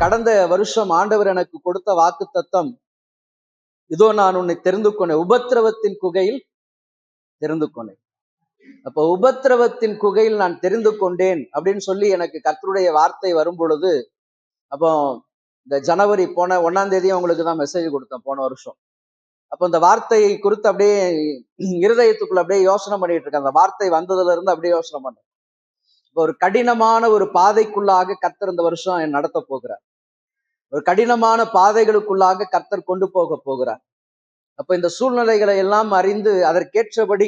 கடந்த வருஷம் ஆண்டவர் எனக்கு கொடுத்த வாக்குத்தத்தம், இதோ நான் உன்னை தெரிந்து கொண்டேன், உபத்திரவத்தின் குகையில் தெரிந்து கொண்டேன். அப்போ உபத்திரவத்தின் குகையில் நான் தெரிந்து கொண்டேன் அப்படின்னு சொல்லி எனக்கு கர்த்தருடைய வார்த்தை வரும் பொழுது, அப்போ இந்த ஜனவரி போன 1ஆம் தேதி உங்களுக்கு தான் மெசேஜ் கொடுத்தேன் போன வருஷம். அப்போ இந்த வார்த்தையை குறித்து அப்படியே இருதயத்துக்குள்ள அப்படியே யோசனை பண்ணிட்டு இருக்கேன். அந்த வார்த்தை வந்ததுல இருந்து அப்படியே யோசனை பண்ணேன். இப்போ ஒரு கடினமான ஒரு பாதைக்குள்ளாக கர்த்தர் இந்த வருஷம் நடத்த போகிறார். ஒரு கடினமான பாதைகளுக்குள்ளாக கர்த்தர் கொண்டு போக போகிறார். அப்ப இந்த சூழ்நிலைகளை எல்லாம் அறிந்து அதற்கேற்றபடி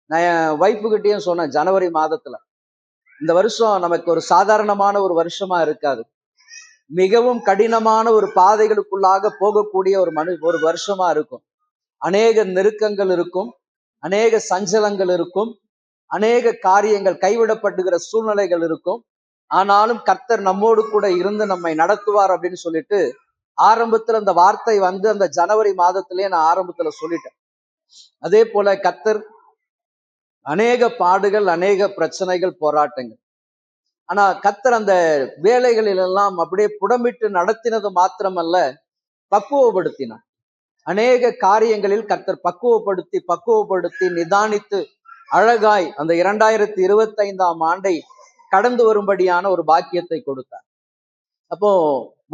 நான் என் வைஃபுகிட்டையும் சொன்னேன், ஜனவரி மாதத்துல இந்த வருஷம் நமக்கு ஒரு சாதாரணமான ஒரு வருஷமா இருக்காது, மிகவும் கடினமான ஒரு பாதைகளுக்குள்ளாக போகக்கூடிய ஒரு வருஷமா இருக்கும். அநேக நெருக்கங்கள் இருக்கும், அநேக சஞ்சலங்கள் இருக்கும், அநேக காரியங்கள் கைவிடப்படுகிற சூழ்நிலைகள் இருக்கும். ஆனாலும் கர்த்தர் நம்மோடு கூட இருந்து நம்மை நடத்துவார் அப்படின்னு சொல்லிட்டு ஆரம்பத்துல அந்த வார்த்தை வந்து அந்த ஜனவரி மாதத்திலேயே நான் ஆரம்பத்துல சொல்லிட்டேன். அதே போல கர்த்தர் அநேக பாடுகள், அநேக பிரச்சனைகள், போராட்டங்கள், ஆனா கர்த்தர் அந்த வேலைகளில் எல்லாம் அப்படியே புடமிட்டு நடத்தினது மாத்திரமல்ல, பக்குவப்படுத்தினார். அநேக காரியங்களில் கர்த்தர் பக்குவப்படுத்தி நிதானித்து அழகாய் அந்த 2025ஆம் ஆண்டை கடந்து வரும்படியான ஒரு பாக்கியத்தை கொடுத்தார். அப்போ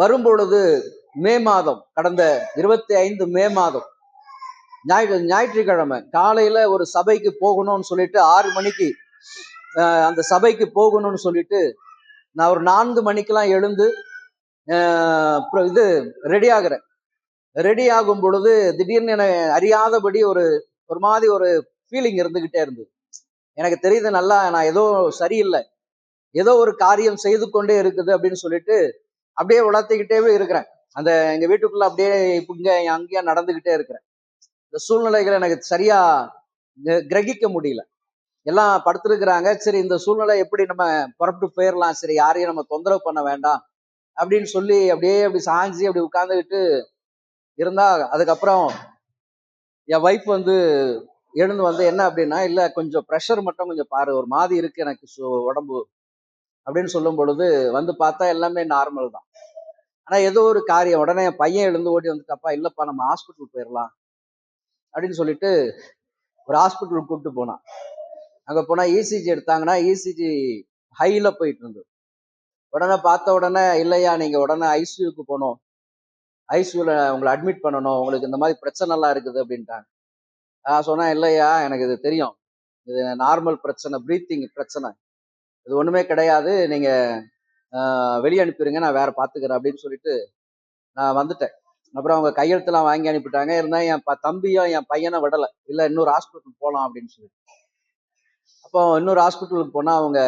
வரும்பொழுது மே மாதம், கடந்த 25 மே மாதம் ஞாயிற்றுக்கிழமை காலையில ஒரு சபைக்கு போகணும்னு சொல்லிட்டு 6 மணிக்கு அந்த சபைக்கு போகணும்னு சொல்லிட்டு நான் ஒரு 4 மணிக்கெல்லாம் எழுந்து இது ரெடி ஆகுறேன். ரெடி ஆகும் பொழுது திடீர்னு என அறியாதபடி ஒரு மாதிரி ஒரு ஃபீலிங் இருந்துகிட்டே இருந்தது. எனக்கு தெரியுது நல்லா நான் ஏதோ சரியில்லை, ஏதோ ஒரு காரியம் செய்து கொண்டே இருக்குது அப்படின்னு சொல்லிட்டு அப்படியே உணர்த்திக்கிட்டே இருக்கிறேன். அந்த எங்க வீட்டுக்குள்ள அப்படியே இங்க அங்கேயா நடந்துகிட்டே இருக்கிறேன். இந்த சூழ்நிலைகளை எனக்கு சரியா கிரகிக்க முடியல. எல்லாம் படுத்திருக்கிறாங்க. சரி, இந்த சூழ்நிலை எப்படி நம்ம புறப்பட்டு போயிடலாம், சரி யாரையும் நம்ம தொந்தரவு பண்ண வேண்டாம் அப்படின்னு சொல்லி அப்படியே அப்படி சாஞ்சி அப்படி உட்கார்ந்துக்கிட்டு இருந்தா, அதுக்கப்புறம் என் வைஃப் வந்து எழுந்து வந்து என்ன அப்படின்னா, இல்ல கொஞ்சம் ப்ரெஷர் மட்டும் கொஞ்சம் பாரு, ஒரு மாதிரி இருக்கு எனக்கு உடம்பு அப்படின்னு சொல்லும் பொழுது வந்து பார்த்தா எல்லாமே நார்மல் தான். ஆனா ஏதோ ஒரு காரியம், உடனே என் பையன் எழுந்து ஓடி வந்துட்டப்பா, இல்லப்பா நம்ம ஹாஸ்பிட்டல் போயிடலாம் அப்படின்னு சொல்லிட்டு ஒரு ஹாஸ்பிட்டலுக்கு கூப்பிட்டு போனான். அங்க போனா இசிஜி எடுத்தாங்கன்னா இசிஜி ஹைல போயிட்டு இருந்தது. உடனே பார்த்த உடனே, இல்லையா நீங்க உடனே ஐசியூக்கு போகணும், ஐசியூல உங்களை அட்மிட் பண்ணணும், உங்களுக்கு இந்த மாதிரி பிரச்சனை எல்லாம் இருக்குது அப்படின்ட்டாங்க. நான் சொன்னேன், இல்லையா எனக்கு இது தெரியும், இது நார்மல் பிரச்சனை, பிரீத்திங் பிரச்சனை, இது ஒண்ணுமே கிடையாது, நீங்க வெளியே அனுப்பிடுங்க, நான் வேற பாத்துக்கிறேன் அப்படின்னு சொல்லிட்டு நான் வந்துட்டேன். அப்புறம் அவங்க கையெழுத்துலாம் வாங்கி அனுப்பிட்டாங்க. இருந்தா என் தம்பியும் என் பையனை விடலை, இல்லை இன்னொரு ஹாஸ்பிட்டல் போகலாம் அப்படின்னு சொல்லிட்டு. அப்போ இன்னொரு ஹாஸ்பிட்டலுக்கு போனா அவங்க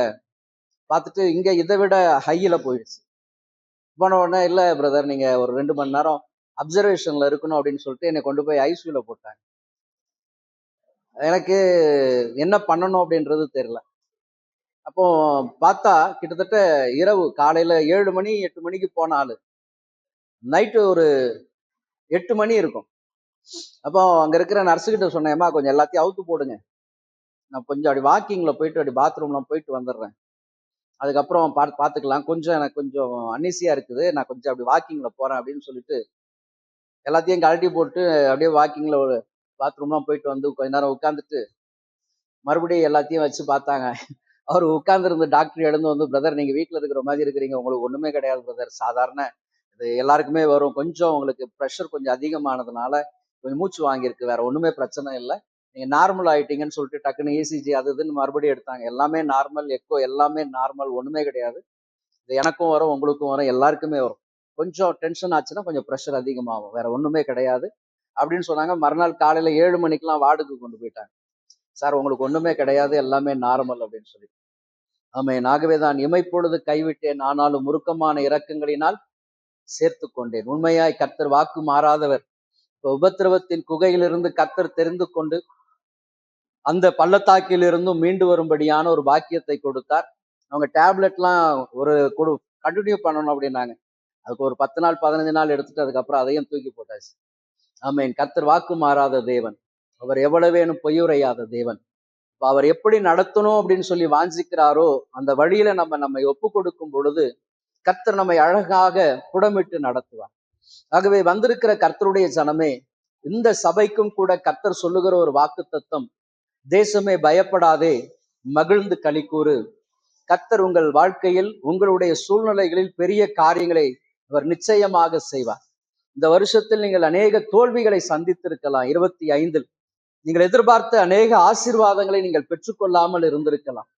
பார்த்துட்டு இங்க இதை விட ஹையில போயிடுச்சு. போன உடனே, இல்லை பிரதர் நீங்க ஒரு 2 மணி நேரம் அப்சர்வேஷன்ல இருக்கணும் அப்படின்னு சொல்லிட்டு என்னை கொண்டு போய் ஐசியூல போட்டாங்க. எனக்கு என்ன பண்ணணும் அப்படின்றது தெரியல. அப்போ பார்த்தா கிட்டத்தட்ட இரவு காலையில 7 மணி 8 மணிக்கு போன ஆளு நைட்டு ஒரு 8 மணி இருக்கும். அப்போ அங்க இருக்கிற நர்ஸுகிட்ட சொன்னேம்மா, கொஞ்சம் எல்லாத்தையும் அவுத்து போடுங்க, நான் கொஞ்சம் அப்படி வாக்கிங்ல போயிட்டு அப்படி பாத்ரூம்லாம் போயிட்டு வந்துடுறேன், அதுக்கப்புறம் பார்த்துக்கலாம், கொஞ்சம் எனக்கு கொஞ்சம் அன்ஈசியா இருக்குது, நான் கொஞ்சம் அப்படி வாக்கிங்ல போறேன் அப்படின்னு சொல்லிட்டு எல்லாத்தையும் கழட்டி போட்டு அப்படியே வாக்கிங்ல ஒரு பாத்ரூம்லாம் போயிட்டு வந்து கொஞ்ச நேரம் உட்காந்துட்டு மறுபடியும் எல்லாத்தையும் வச்சு பார்த்தாங்க. அவர் உட்கார்ந்துருந்த டாக்டர் எழுந்து வந்து, பிரதர் நீங்க வீட்டுல இருக்கிற மாதிரி இருக்கிறீங்க, உங்களுக்கு ஒண்ணுமே கிடையாது பிரதர், சாதாரண இது எல்லாருக்குமே வரும், கொஞ்சம் உங்களுக்கு ப்ரெஷர் கொஞ்சம் அதிகமானதுனால கொஞ்சம் மூச்சு வாங்கியிருக்கு, வேற ஒண்ணுமே பிரச்சனை இல்லை, நீங்க நார்மல் ஆயிட்டீங்கன்னு சொல்லிட்டு டக்குன்னு இசிஜி அது இதுன்னு மறுபடியும் எடுத்தாங்க. எல்லாமே நார்மல், எக்கோ எல்லாமே நார்மல், ஒண்ணுமே கிடையாது, இது எனக்கும் வரும் உங்களுக்கும் வரும் எல்லாருக்குமே வரும், கொஞ்சம் டென்ஷன் ஆச்சுன்னா கொஞ்சம் ப்ரெஷர் அதிகமாகும், வேற ஒண்ணுமே கிடையாது அப்படின்னு சொன்னாங்க. மறுநாள் காலையில 7 மணிக்கெல்லாம் வார்டுக்கு கொண்டு போயிட்டாங்க. சார் உங்களுக்கு ஒண்ணுமே கிடையாது, எல்லாமே நார்மல் அப்படின்னு சொல்லி. ஆமென். ஆகவேதான் இமைப்பொழுது கைவிட்டேன், ஆனாலும் முறுக்கமான இரக்கங்களினால் சேர்த்து கொண்டேன். உண்மையாய் கர்த்தர் வாக்கு மாறாதவர். உபத்திரவத்தின் குகையிலிருந்து கர்த்தர் தெரிந்து கொண்டு அந்த பள்ளத்தாக்கில் இருந்தும் மீண்டு வரும்படியான ஒரு பாக்கியத்தை கொடுத்தார். அவங்க டேப்லெட்லாம் ஒரு கண்டினியூ பண்ணணும் அப்படின்னாங்க. அதுக்கு ஒரு 10 நாள் 15 நாள் எடுத்துட்டு அதுக்கப்புறம் அதையும் தூக்கி போட்டாச்சு. ஆமென். கர்த்தர் வாக்கு மாறாத தேவன், அவர் எவ்வளவேனும் பொய்யுரையாத தேவன். அவர் எப்படி நடத்தணும் அப்படின்னு சொல்லி வாஞ்சிக்கிறாரோ அந்த வழியில நம்மை ஒப்பு கொடுக்கும் பொழுது கர்த்தர் நம்மை அழகாக புடமிட்டு நடத்துவார். ஆகவே வந்திருக்கிற கர்த்தருடைய ஜனமே, இந்த சபைக்கும் கூட கர்த்தர் சொல்லுகிற ஒரு வாக்குத்தத்தம், தேசமே பயப்படாதே, மகிழ்ந்து களிக்கூறு. கர்த்தர் உங்கள் வாழ்க்கையில் உங்களுடைய சூழ்நிலைகளில் பெரிய காரியங்களை அவர் நிச்சயமாக செய்வார். இந்த வருஷத்தில் நீங்கள் அநேக தோல்விகளை சந்தித்திருக்கலாம். 25 நீங்கள் எதிர்பார்த்த அநேக ஆசீர்வாதங்களை நீங்கள் பெற்றுக்கொள்ளாமல் இருந்திருக்கலாம்.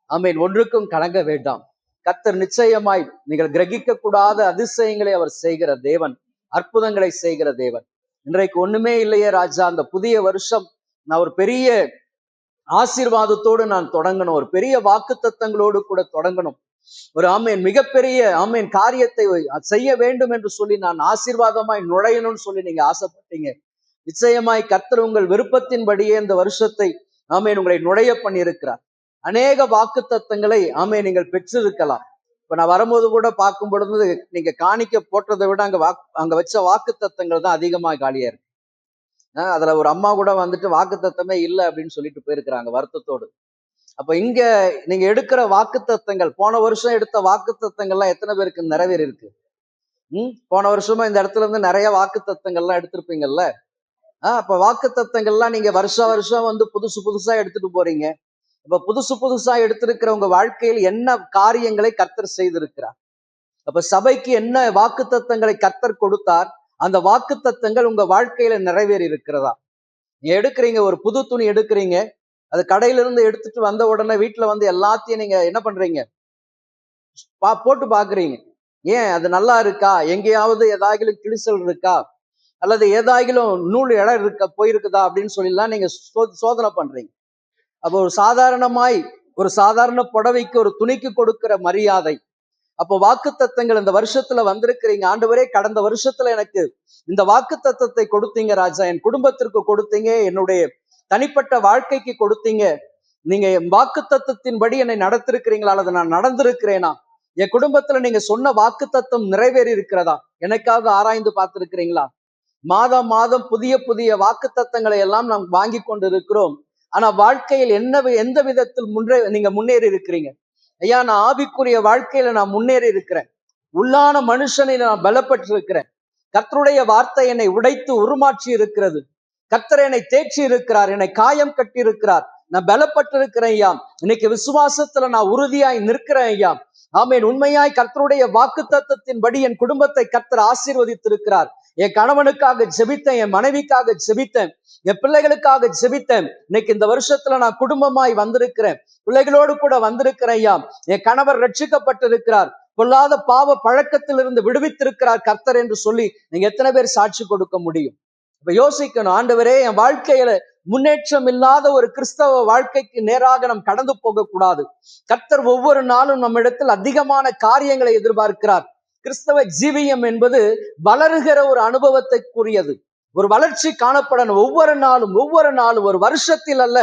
ஆமேன். ஒன்றுக்கும் கலங்க வேண்டாம். கர்த்தர் நிச்சயமாய் நீங்கள் கிரகிக்க கூடாத அதிசயங்களை அவர் செய்கிற தேவன், அற்புதங்களை செய்கிற தேவன். இன்றைக்கு ஒண்ணுமே இல்லையே ராஜா, அந்த புதிய வருஷம் நான் ஒரு பெரிய ஆசீர்வாதத்தோடு நான் தொடங்கணும், ஒரு பெரிய வாக்குத்தத்தங்களோடு கூட தொடங்கணும், ஒரு ஆமேன் மிகப்பெரிய ஆமேன் காரியத்தை செய்ய வேண்டும் என்று சொல்லி நான் ஆசீர்வாதமாய் நுழையணும்னு சொல்லி நீங்க ஆசைப்பட்டீங்க. நிச்சயமாய் கர்த்தர் உங்கள் விருப்பத்தின்படியே இந்த வருஷத்தை ஆமேன் உங்களை நுழைய பண்ணியிருக்கிறார். அநேக வாக்குத்தத்தங்களை ஆமேன் நீங்கள் பெற்றிருக்கலாம். இப்ப நான் வரும்போது கூட பார்க்கும் பொழுது நீங்க காணிக்க போட்டதை விட அங்க வச்ச வாக்குத்தத்தங்கள் தான் அதிகமாக காலியா இருக்கு. அதுல ஒரு அம்மா கூட வந்துட்டு வாக்குத்தத்தமே இல்லை அப்படின்னு சொல்லிட்டு போயிருக்கிறாங்க வருத்தத்தோடு. அப்ப இங்க நீங்க எடுக்கிற வாக்குத்தத்தங்கள், போன வருஷம் எடுத்த வாக்குத்தத்தங்கள்லாம் எத்தனை பேருக்கு நிறைவேறி இருக்கு? போன வருஷமா இந்த இடத்துல இருந்து நிறைய வாக்குத்தத்தங்கள்லாம் எடுத்திருப்பீங்கல்ல. அப்ப வாக்குத்தத்தங்கள்லாம் நீங்க வருஷம் வந்து புதுசா எடுத்துட்டு போறீங்க. அப்ப புதுசா எடுத்திருக்கிற உங்க வாழ்க்கையில் என்ன காரியங்களை கர்த்தர் செய்திருக்கிறார்? அப்ப சபைக்கு என்ன வாக்குத்தத்தங்களை கர்த்தர் கொடுத்தார்? அந்த வாக்குத்தத்தங்கள் உங்க வாழ்க்கையில நிறைவேறி இருக்கிறதா? நீங்க எடுக்கிறீங்க, ஒரு புது துணி எடுக்கிறீங்க, அது கடையிலிருந்து எடுத்துட்டு வந்த உடனே வீட்டுல வந்து எல்லாத்தையும் நீங்க என்ன பண்றீங்க? போட்டு பாக்குறீங்க. ஏன் அது நல்லா இருக்கா, எங்கேயாவது ஏதாகிலும் கிழிசல் இருக்கா, அல்லது ஏதாகிலும் நூல் இடம் இருக்க போயிருக்குதா அப்படின்னு சொல்லிலாம் நீங்க சோதனை பண்றீங்க. அப்போ ஒரு சாதாரண புடவைக்கு, ஒரு துணிக்கு கொடுக்கிற மரியாதை. அப்போ வாக்குத்தத்தங்கள் இந்த வருஷத்துல வந்திருக்கிறீங்க. ஆண்டவரே, கடந்த வருஷத்துல எனக்கு இந்த வாக்குத்தத்தத்தை கொடுத்தீங்க ராஜா, என் குடும்பத்திற்கு கொடுத்தீங்க, என்னுடைய தனிப்பட்ட வாழ்க்கைக்கு கொடுத்தீங்க. நீங்க வாக்குத்தத்தத்தின்படி என்னை நடத்திருக்கிறீங்களா, அல்லது நான் நடந்திருக்கிறேனா? என் குடும்பத்துல நீங்க சொன்ன வாக்குத்தத்தம் நிறைவேறி இருக்கிறதா? எனக்காக ஆராய்ந்து பார்த்திருக்கிறீங்களா? மாதம் புதிய வாக்குத்தத்தங்களை எல்லாம் நாம் வாங்கி கொண்டு இருக்கிறோம். ஆனா வாழ்க்கையில் எந்த விதத்தில் நீங்க முன்னேறி இருக்கிறீங்க? ஐயா, நான் ஆவிக்குரிய வாழ்க்கையில நான் முன்னேறி இருக்கிறேன், உள்ளான மனுஷனை நான் பலப்பட்டு இருக்கிறேன், கர்த்தருடைய வார்த்தை என்னை உடைத்து உருமாற்றி இருக்கிறது, கர்த்தர் என்னை தேற்றி இருக்கிறார், என்னை காயம் கட்டி இருக்கிறார், நான் பலப்பட்டு இருக்கிறேன் ஐயா. இன்னைக்கு விசுவாசத்துல நான் உறுதியாய் நிற்கிறேன் ஐயா. ஆமேன். உண்மையாய் கர்த்தருடைய வாக்குத்தத்தத்தின்படி என் குடும்பத்தை கர்த்தர் ஆசீர்வதித்திருக்கிறார். என் கணவனுக்காக ஜெபித்தேன், என் மனைவிக்காக ஜெபித்தேன், என் பிள்ளைகளுக்காக ஜெபித்தேன். இன்னைக்கு இந்த வருஷத்துல நான் குடும்பமாய் வந்திருக்கிறேன், பிள்ளைகளோடு கூட வந்திருக்கிறேன் ஐயா. என் கணவர் ரட்சிக்கப்பட்டிருக்கிறார், பொல்லாத பாவ பழக்கத்திலிருந்து விடுவித்திருக்கிறார் கர்த்தர் என்று சொல்லி நீங்க எத்தனை பேர் சாட்சி கொடுக்க முடியும்? இப்ப யோசிக்கணும், ஆண்டவரே, என் வாழ்க்கையில முன்னேற்றம் இல்லாத ஒரு கிறிஸ்தவ வாழ்க்கைக்கு நேராக நாம் கடந்து போக கூடாது. கர்த்தர் ஒவ்வொரு நாளும் நம்ம இடத்தில் அதிகமான காரியங்களை எதிர்பார்க்கிறார். கிறிஸ்தவ ஜீவியம் என்பது வளருகிற ஒரு அனுபவத்தைக்குரியது, ஒரு வளர்ச்சி காணப்படணும். ஒவ்வொரு நாளும் ஒரு வருஷத்தில் அல்ல,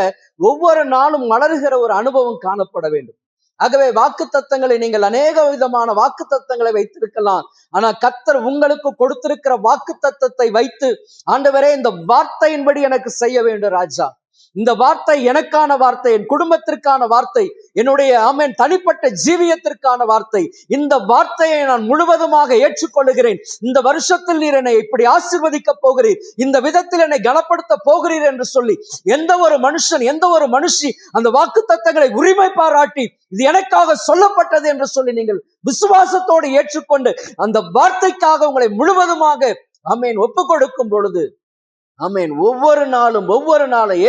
ஒவ்வொரு நாளும் வளருகிற ஒரு அனுபவம் காணப்பட வேண்டும். ஆகவே வாக்குத்தத்தங்களை நீங்கள் அநேக விதமான வாக்குத்தத்தங்களை வைத்திருக்கலாம். ஆனா கர்த்தர் உங்களுக்கு கொடுத்திருக்கிற வாக்குத்தத்தத்தை வைத்து, ஆண்டவரே, இந்த வார்த்தையின்படி எனக்கு செய்ய வேண்டும் ராஜா, இந்த வார்த்தை எனக்கான வார்த்தை, என் குடும்பத்திற்கான வார்த்தை, என்னுடைய ஆமென் தனிப்பட்ட ஜீவியத்திற்கான வார்த்தை, இந்த வார்த்தையை நான் முழுவதுமாக ஏற்றுக்கொள்ளுகிறேன். இந்த வருஷத்தில் நீர் என்னை இப்படி ஆசீர்வதிக்க போகிறீர், இந்த விதத்தில் என்னை கனப்படுத்த போகிறீர் என்று சொல்லி எந்த ஒரு மனுஷி அந்த வாக்குத்தத்தங்களை உரிமை பாராட்டி இது எனக்காக சொல்லப்பட்டது என்று சொல்லி நீங்கள் விசுவாசத்தோடு ஏற்றுக்கொண்டு அந்த வார்த்தைக்காக உங்களை முழுவதுமாக ஆமென் ஒப்பு கொடுக்கும் பொழுது, ஆமென், ஒவ்வொரு நாளும்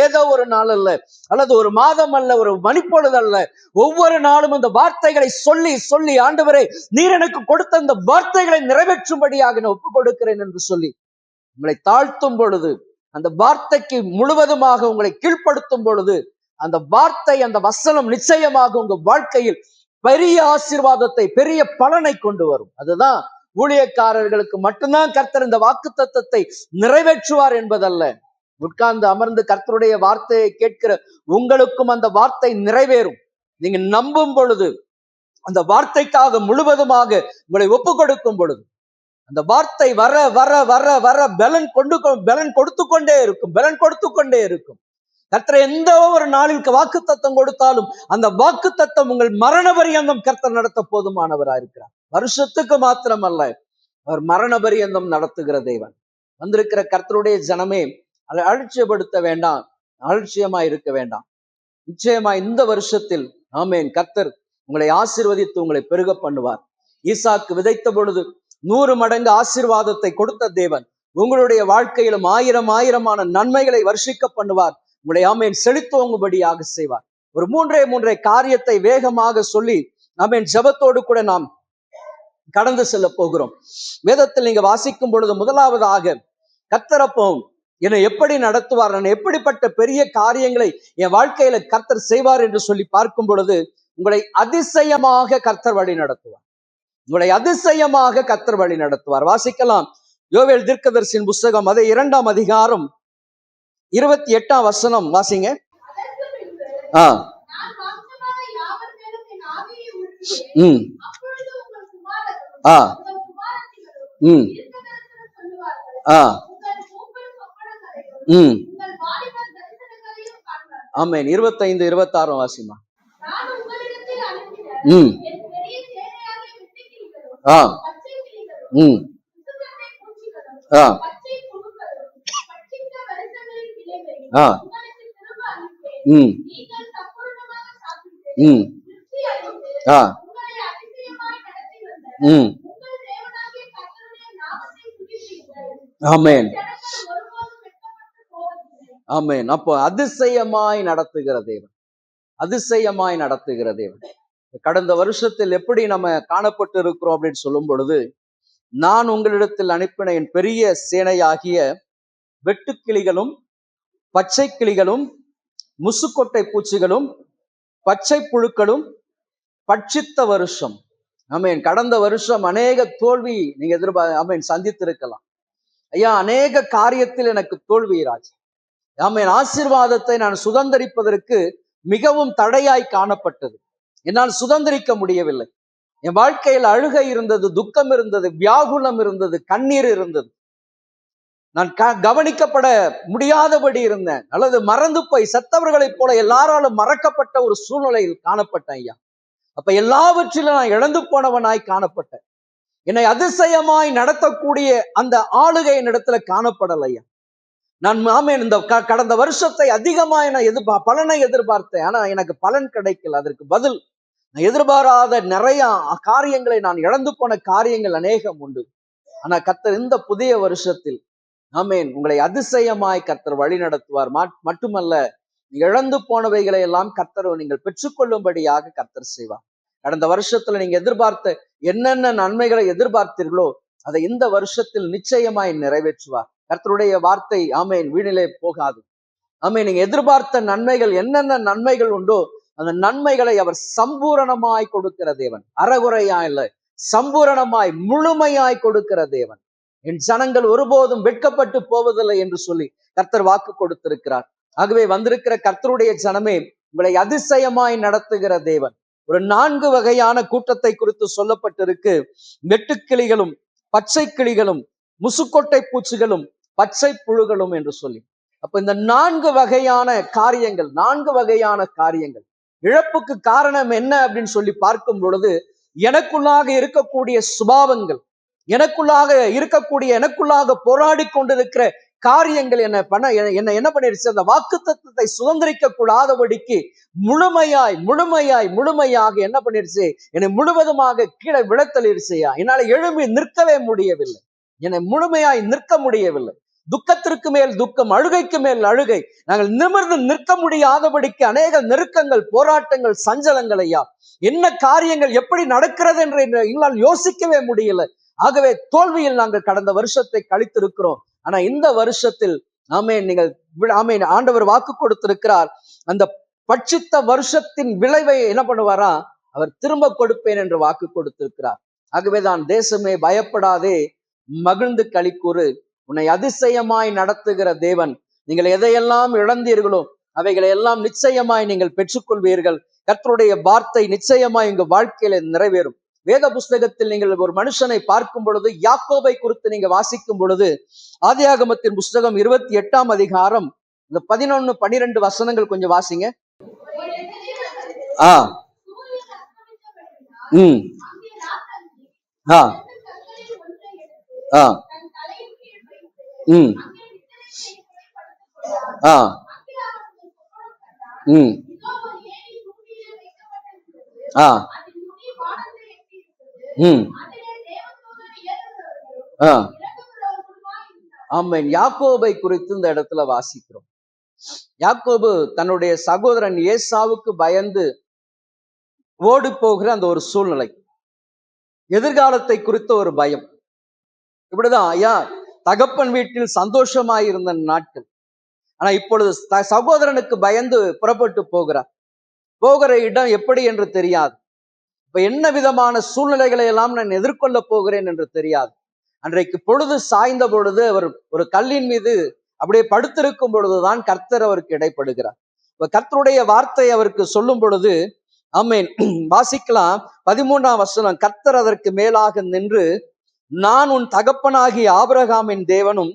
ஏதோ ஒரு நாள் அல்ல, அல்லது ஒரு மாதம் அல்ல, ஒரு மணிப்பொழுது அல்ல, ஒவ்வொரு நாளும் இந்த வார்த்தைகளை சொல்லி ஆண்டவரே, நீர் எனக்கு கொடுத்த இந்த வார்த்தைகளை நிறைவேற்றும்படியாக நான் ஒப்பு கொடுக்கிறேன் என்று சொல்லி உங்களை தாழ்த்தும் பொழுது, அந்த வார்த்தைக்கு முழுவதுமாக உங்களை கீழ்ப்படுத்தும் பொழுது, அந்த வார்த்தை, அந்த வசனம் நிச்சயமாக உங்க வாழ்க்கையில் பெரிய ஆசீர்வாதத்தை, பெரிய பலனை கொண்டு வரும். அதுதான் ஊழியக்காரர்களுக்கு மட்டும்தான் கர்த்தர் இந்த வாக்குத்தத்தத்தை நிறைவேற்றுவார் என்பதல்ல. உட்கார்ந்து அமர்ந்து கர்த்தருடைய வார்த்தையை கேட்கிற உங்களுக்கும் அந்த வார்த்தை நிறைவேறும். நீங்க நம்பும் பொழுது, அந்த வார்த்தைக்காக முழுவதுமாக உங்களை ஒப்பு கொடுக்கும் பொழுது, அந்த வார்த்தை வர பலன் கொடுத்து கொண்டே இருக்கும். கர்த்தர் எந்த ஒரு நாளில் வாக்குத்தத்தம் கொடுத்தாலும் அந்த வாக்குத்தத்தம் உங்கள் மரண பரியந்தம் கர்த்தர் நடத்த போதுமானவரா இருக்கிறார். வருஷத்துக்கு மாத்திரம் அல்ல, அவர் மரண பரியந்தம் நடத்துகிற தேவன். வந்திருக்கிற கர்த்தருடைய ஜனமே, அதை அலட்சியப்படுத்த வேண்டாம், அலட்சியமா இருக்க வேண்டாம். நிச்சயமா இந்த வருஷத்தில் ஆமேன் கர்த்தர் உங்களை ஆசீர்வதித்து உங்களை பெருக பண்ணுவார். ஈசாக்கு விதைத்த பொழுது 100 மடங்கு ஆசீர்வாதத்தை கொடுத்த தேவன் உங்களுடைய வாழ்க்கையிலும் ஆயிரமான நன்மைகளை வர்ஷிக்க பண்ணுவார். உங்களை ஆமேன் செழித்தோங்கும்படியாக செய்வார். ஒரு மூன்றே காரியத்தை வேகமாக சொல்லி ஆமேன் ஜெபத்தோடு கூட நாம் கடந்து செல்ல போகிறோம். வேதத்தில் நீங்க வாசிக்கும் பொழுது முதலாவதாக கர்த்தரப்போம் என்னை எப்படி நடத்துவார், நான் எப்படிப்பட்ட பெரிய காரியங்களை என் வாழ்க்கையில கர்த்தர் செய்வார் என்று சொல்லி பார்க்கும் பொழுது உங்களை அதிசயமாக கர்த்தர் வழி நடத்துவார். உங்களை அதிசயமாக கர்த்தர் வழி நடத்துவார். வாசிக்கலாம் யோவேல் தீர்க்கதரிசியின் புஸ்தகம், அதை 2ஆம் அதிகாரம் 28ஆம் வசனம் வாசிங்க. ஆமென். 25, 26 வாசிமா. ஆமென் ஆமென். அப்போ அதிசயமாய் நடத்துகிற தேவன், அதிசயமாய் நடத்துகிற தேவன். கடந்த வருஷத்தில் எப்படி நம்ம காணப்பட்டு இருக்கிறோம் அப்படின்னு சொல்லும் பொழுது, நான் உங்களிடத்தில் அனுப்பின என் பெரிய சேனையாகிய வெட்டுக்கிளிகளும் பச்சை கிளிகளும் முசுக்கொட்டை பூச்சிகளும் பச்சை புழுக்களும் பட்சித்த வருஷம். ஆமேன். கடந்த வருஷம் அநேக தோல்வி நீங்க சந்தித்திருக்கலாம். ஐயா, அநேக காரியத்தில் எனக்கு தோல்வி ராஜ். ஆமேன். ஆசீர்வாதத்தை நான் சுதந்திரிப்பதற்கு மிகவும் தடையாய் காணப்பட்டது. என்னால் சுதந்திரிக்க முடியவில்லை. என் வாழ்க்கையில் அழுகை இருந்தது, துக்கம் இருந்தது, வியாகுலம் இருந்தது, கண்ணீர் இருந்தது. நான் கவனிக்கப்பட முடியாதபடி இருந்தேன், அல்லது மறந்து போய் செத்தவர்களைப் போல எல்லாராலும் மறக்கப்பட்ட ஒரு சூழ்நிலையில் காணப்பட்டேன் ஐயா. அப்ப எல்லாவற்றிலும் நான் இழந்து போனவனாய் காணப்பட்டேன். என்னை அதிசயமாய் நடத்தக்கூடிய அந்த ஆளுகை என்னிடத்துல காணப்படலை ஐயா. நான் ஆமேன் இந்த கடந்த வருஷத்தை அதிகமாய் நான் பலனை எதிர்பார்த்தேன். ஆனா எனக்கு பலன் கிடைக்கல. அதற்கு பதில் நான் எதிர்பாராத நிறைய காரியங்களை, நான் இழந்து போன காரியங்கள் அநேகம் உண்டு. ஆனா கர்த்தர் இந்த புதிய வருஷத்தில் ஆமேன் உங்களை அதிசயமாய் கர்த்தர் வழி நடத்துவார். மட்டுமல்ல, இழந்து போனவைகளை எல்லாம் கர்த்தர் நீங்கள் பெற்றுக்கொள்ளும்படியாக கர்த்தர் செய்வார். கடந்த வருஷத்துல நீங்க எதிர்பார்த்த என்னென்ன நன்மைகளை எதிர்பார்த்தீர்களோ அதை இந்த வருஷத்தில் நிச்சயமாய் நிறைவேற்றுவார். கர்த்தருடைய வார்த்தை ஆமேன் வீணிலே போகாது. ஆமேன். நீங்க எதிர்பார்த்த நன்மைகள், என்னென்ன நன்மைகள் உண்டோ அந்த நன்மைகளை அவர் சம்பூரணமாய் கொடுக்கிற தேவன். அறகுறையா இல்லை, சம்பூரணமாய் முழுமையாய் கொடுக்கிற தேவன். என் ஜனங்கள் ஒருபோதும் வெட்கப்பட்டு போவதில்லை என்று சொல்லி கர்த்தர் வாக்கு கொடுத்திருக்கிறார். ஆகவே வந்திருக்கிற கர்த்தருடைய ஜனமே, உங்களை அதிசயமாய் நடத்துகிற தேவன். ஒரு 4 வகையான கூட்டத்தை குறித்து சொல்லப்பட்டிருக்கு. வெட்டுக்கிளிகளும் பச்சை கிளிகளும் முசுக்கொட்டை பூச்சிகளும் பச்சை புழுகளும் என்று சொல்லி. அப்ப இந்த 4 வகையான காரியங்கள், 4 வகையான காரியங்கள். இழப்புக்கு காரணம் என்ன அப்படின்னு சொல்லி பார்க்கும் பொழுது, எனக்குள்ளாக இருக்கக்கூடிய சுபாவங்கள், எனக்குள்ளாக போராடி கொண்டிருக்கிற காரியங்கள் என்ன பண்ணிருச்சு, அந்த வாக்குத்தத்தத்தை சுதந்திரிக்க கூடாதபடிக்கு முழுமையாக என்ன பண்ணிருச்சு, என்னை முழுவதுமாக கீழே விழத்தளிருச்சையா. என்னால எழும்பி நிற்கவே முடியவில்லை, என்னை முழுமையாய் நிற்க முடியவில்லை. துக்கத்திற்கு மேல் துக்கம், அழுகைக்கு மேல் அழுகை. நாங்கள் நிமிர்ந்து நிற்க முடியாதபடிக்கு அநேக நெருக்கங்கள், போராட்டங்கள், சஞ்சலங்கள் ஐயா. என்ன காரியங்கள் எப்படி நடக்கிறது என்று எங்களால் யோசிக்கவே முடியல. ஆகவே தோல்வியில் நாங்கள் கடந்த வருஷத்தை கழித்திருக்கிறோம். ஆனா இந்த வருஷத்தில் ஆமேன் ஆண்டவர் வாக்கு கொடுத்திருக்கிறார். அந்த பட்சித்த வருஷத்தின் விளைவை என்ன பண்ணுவாரா, அவர் திரும்ப கொடுப்பேன் என்று வாக்கு கொடுத்திருக்கிறார். ஆகவேதான் தேசமே பயப்படாதே, மகிழ்ந்து களிக்கூறு, உன்னை அதிசயமாய் நடத்துகிற தேவன். நீங்கள் எதையெல்லாம் இழந்தீர்களோ அவைகளை எல்லாம் நிச்சயமாய் நீங்கள் பெற்றுக்கொள்வீர்கள். கர்த்தருடைய வார்த்தை நிச்சயமாய் உங்க வாழ்க்கையில நிறைவேறும். வேத புஸ்தகத்தில் நீங்கள் ஒரு மனுஷனை பார்க்கும் பொழுது, யாக்கோபை குறித்து நீங்க வாசிக்கும் பொழுது, ஆதியாகமத்தின் புஸ்தகம் 28ஆம் அதிகாரம் இந்த 11, 12 வசனங்கள் கொஞ்சம் வாசிங்க. ஆ ம் ஆ ஆ ம் ஆ ம் ஆ ம் ஆ ஆமென். யாக்கோபை குறித்து இந்த இடத்துல வாசிக்கிறோம். யாக்கோபு தன்னுடைய சகோதரன் ஏசாவுக்கு பயந்து ஓடி போகிற அந்த ஒரு சூழ்நிலை, எதிர்காலத்தை குறித்த ஒரு பயம். இப்படிதான் ஐயா தகப்பன் வீட்டில் சந்தோஷமாயிருந்த நாட்கள், ஆனா இப்பொழுது சகோதரனுக்கு பயந்து புறப்பட்டு போகிறார். போகிற இடம் எப்படி என்று தெரியாது. இப்ப என்ன விதமான சூழ்நிலைகளை எல்லாம் நான் எதிர்கொள்ள போகிறேன் என்று தெரியாது. அன்றைக்கு பொழுது சாய்ந்த பொழுது அவர் ஒரு கல்லின் மீது அப்படியே படுத்திருக்கும் பொழுதுதான் கர்த்தர் அவருக்கு இடைப்படுகிறார். இப்ப கர்த்தருடைய வார்த்தை அவருக்கு சொல்லும் பொழுது ஆமென் வாசிக்கலாம். 13ஆம் வசனம், கர்த்தர் அதற்கு மேலாக நின்று, நான் உன் தகப்பனாகிய ஆபிரகாமின் தேவனும்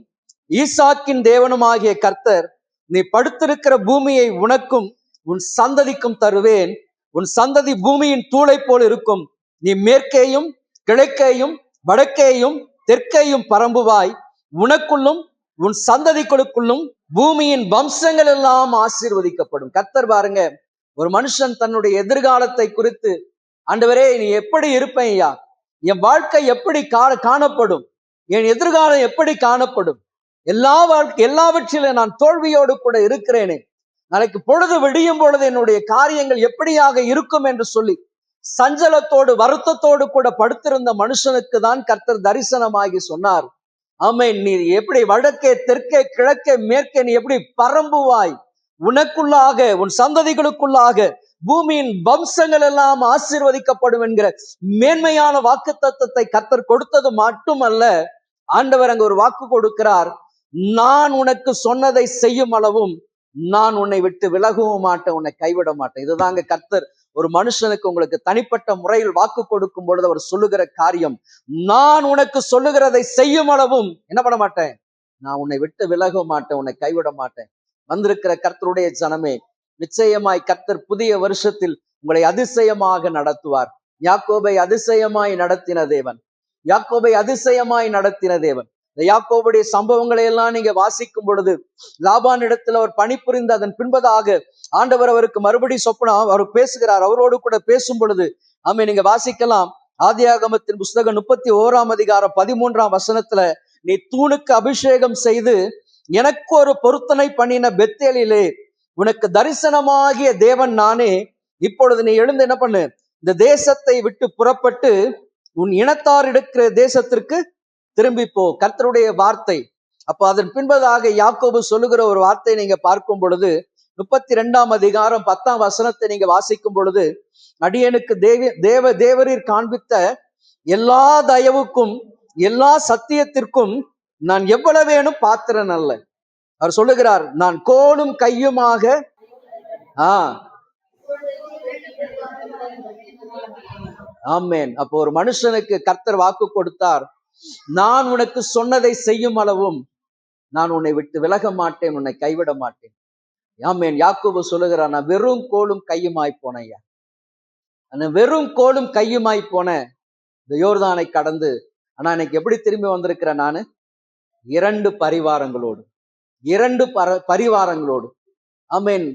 ஈசாக்கின் தேவனும் ஆகிய கர்த்தர், நீ படுத்திருக்கிற பூமியை உனக்கும் உன் சந்ததிக்கும் தருவேன். உன் சந்ததி பூமியின் தூளை போல் இருக்கும். நீ மேற்கேயும் கிழக்கேயும் வடக்கேயும் தெற்கேயும் பரம்புவாய். உனக்குள்ளும் உன் சந்ததிகளுக்குள்ளும் பூமியின் வம்சங்கள் எல்லாம் ஆசீர்வதிக்கப்படும். கர்த்தர் பாருங்க, ஒரு மனுஷன் தன்னுடைய எதிர்காலத்தை குறித்து, ஆண்டவரே நீ எப்படி இருப்பேன் ஐயா, என் வாழ்க்கை எப்படி காணப்படும், என் எதிர்காலம் எப்படி காணப்படும், எல்லாவற்றிலும் நான் தோல்வியோடு கூட இருக்கிறேனே, நாளைக்கு பொழுது விடியும் பொழுது என்னுடைய காரியங்கள் எப்படியாக இருக்கும் என்று சொல்லி சஞ்சலத்தோடு வருத்தத்தோடு கூட படுத்திருந்த மனுஷனுக்கு தான் கர்த்தர் தரிசனமாகி சொன்னார், ஆமென், நீ எப்படி வடக்கே தெற்கே கிழக்கே மேற்கே நீ எப்படி பரம்புவாய், உனக்குள்ளாக உன் சந்ததிகளுக்குள்ளாக பூமியின் வம்சங்கள் எல்லாம் ஆசீர்வதிக்கப்படும் என்கிற மேன்மையான வாக்கு தத்தத்தை கர்த்தர் கொடுத்தது மட்டுமல்ல, ஆண்டவர் அங்க ஒரு வாக்கு கொடுக்கிறார், நான் உனக்கு சொன்னதை செய்யும் அளவும் நான் உன்னை விட்டு விலகவும் மாட்டேன், உன்னை கைவிட மாட்டேன். இதுதாங்க கர்த்தர் ஒரு மனுஷனுக்கு உங்களுக்கு தனிப்பட்ட முறையில் வாக்கு கொடுக்கும் பொழுது அவர் சொல்லுகிற காரியம். நான் உனக்கு சொல்லுகிறதை செய்யும் அளவும் என்ன பண்ண மாட்டேன், நான் உன்னை விட்டு விலக மாட்டேன், உன்னை கைவிட மாட்டேன். வந்திருக்கிற கர்த்தருடைய ஜனமே, நிச்சயமாய் கர்த்தர் புதிய வருஷத்தில் உங்களை அதிசயமாக நடத்துவார். யாக்கோபை அதிசயமாய் நடத்தின தேவன், யாக்கோபை அதிசயமாய் நடத்தின தேவன். இந்த யாக்கோபுடைய சம்பவங்களை எல்லாம் நீங்க வாசிக்கும் பொழுது, லாபான் இடத்துல அவர் பணிபுரிந்து அதன் பின்பதாக ஆண்டவர் அவருக்கு மறுபடி சொப்பனம் அவர் பேசுகிறார். அவரோடு கூட பேசும் பொழுது ஆமென், நீங்க வாசிக்கலாம். ஆதியாகமத்தின் புஸ்தகம் 31ஆம் அதிகாரம் 13ஆம் வசனத்துல, நீ தூணுக்கு அபிஷேகம் செய்து எனக்கு ஒரு பொருத்தனை பண்ணின பெத்தேலிலே உனக்கு தரிசனமாகிய தேவன் நானே. இப்பொழுது நீ எழுந்து என்ன பண்ணு, இந்த தேசத்தை விட்டு புறப்பட்டு உன் இனத்தார் இருக்கிற தேசத்திற்கு திரும்பி போ. கர்த்தருடைய வார்த்தை. அப்ப அதன் பின்பதாக யாக்கோபு சொல்லுகிற ஒரு வார்த்தை நீங்க பார்க்கும் பொழுது, 32ஆம் அதிகாரம் 10ஆம் வசனத்தை நீங்க வாசிக்கும் பொழுது, அடியனுக்கு தேவரீர் காண்பித்த எல்லா தயவுக்கும் எல்லா சத்தியத்திற்கும் நான் எவ்வளவேனும் பாத்திரன் அல்ல. அவர் சொல்லுகிறார், நான் கோலும் கையுமாக ஆமென். அப்போ ஒரு மனுஷனுக்கு கர்த்தர் வாக்கு கொடுத்தார், நான் உனக்கு சொன்னதை செய்யும் அளவும் நான் உன்னை விட்டு விலக மாட்டேன், உன்னை கைவிட மாட்டேன். ஆமென். யாக்கோபு சொல்லுகிறார், நான் வெறும் கோலும் கையுமாய் போனேன், வெறும் கோலும் கையுமாய் போன இந்த யோர்தானை கடந்து, ஆனா எனக்கு எப்படி திரும்பி வந்திருக்கிறேன், நானு 2 பரிவாரங்களோடு, 2 பரிவாரங்களோடு ஆமென்,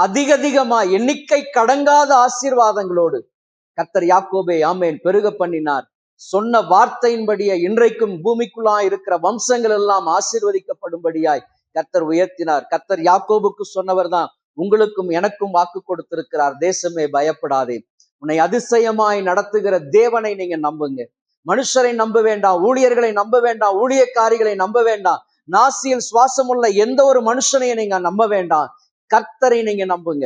அதிகமா எண்ணிக்கை கடங்காத ஆசீர்வாதங்களோடு கர்த்தர் யாக்கோபை ஆமென் பெருக பண்ணினார். சொன்ன வார்த்தையின்படியே இன்றைக்கும் பூமிக்குள்ளா இருக்கிற வம்சங்கள் எல்லாம் ஆசீர்வதிக்கப்படும்படியாய் கர்த்தர் உயர்த்தினார். கர்த்தர் யாக்கோபுக்கு சொன்னவர் தான் உங்களுக்கும் எனக்கும் வாக்கு கொடுத்திருக்கிறார். தேசமே பயப்படாதே, உன்னை அதிசயமாய் நடத்துகிற தேவனை நீங்க நம்புங்க. மனுஷரை நம்ப வேண்டாம், ஊழியர்களை நம்ப வேண்டாம், ஊழியக்காரிகளை நம்ப வேண்டாம், நாசியில் சுவாசம் உள்ள எந்த ஒரு மனுஷனையும் நீங்க நம்ப வேண்டாம். கர்த்தரை நீங்க நம்புங்க,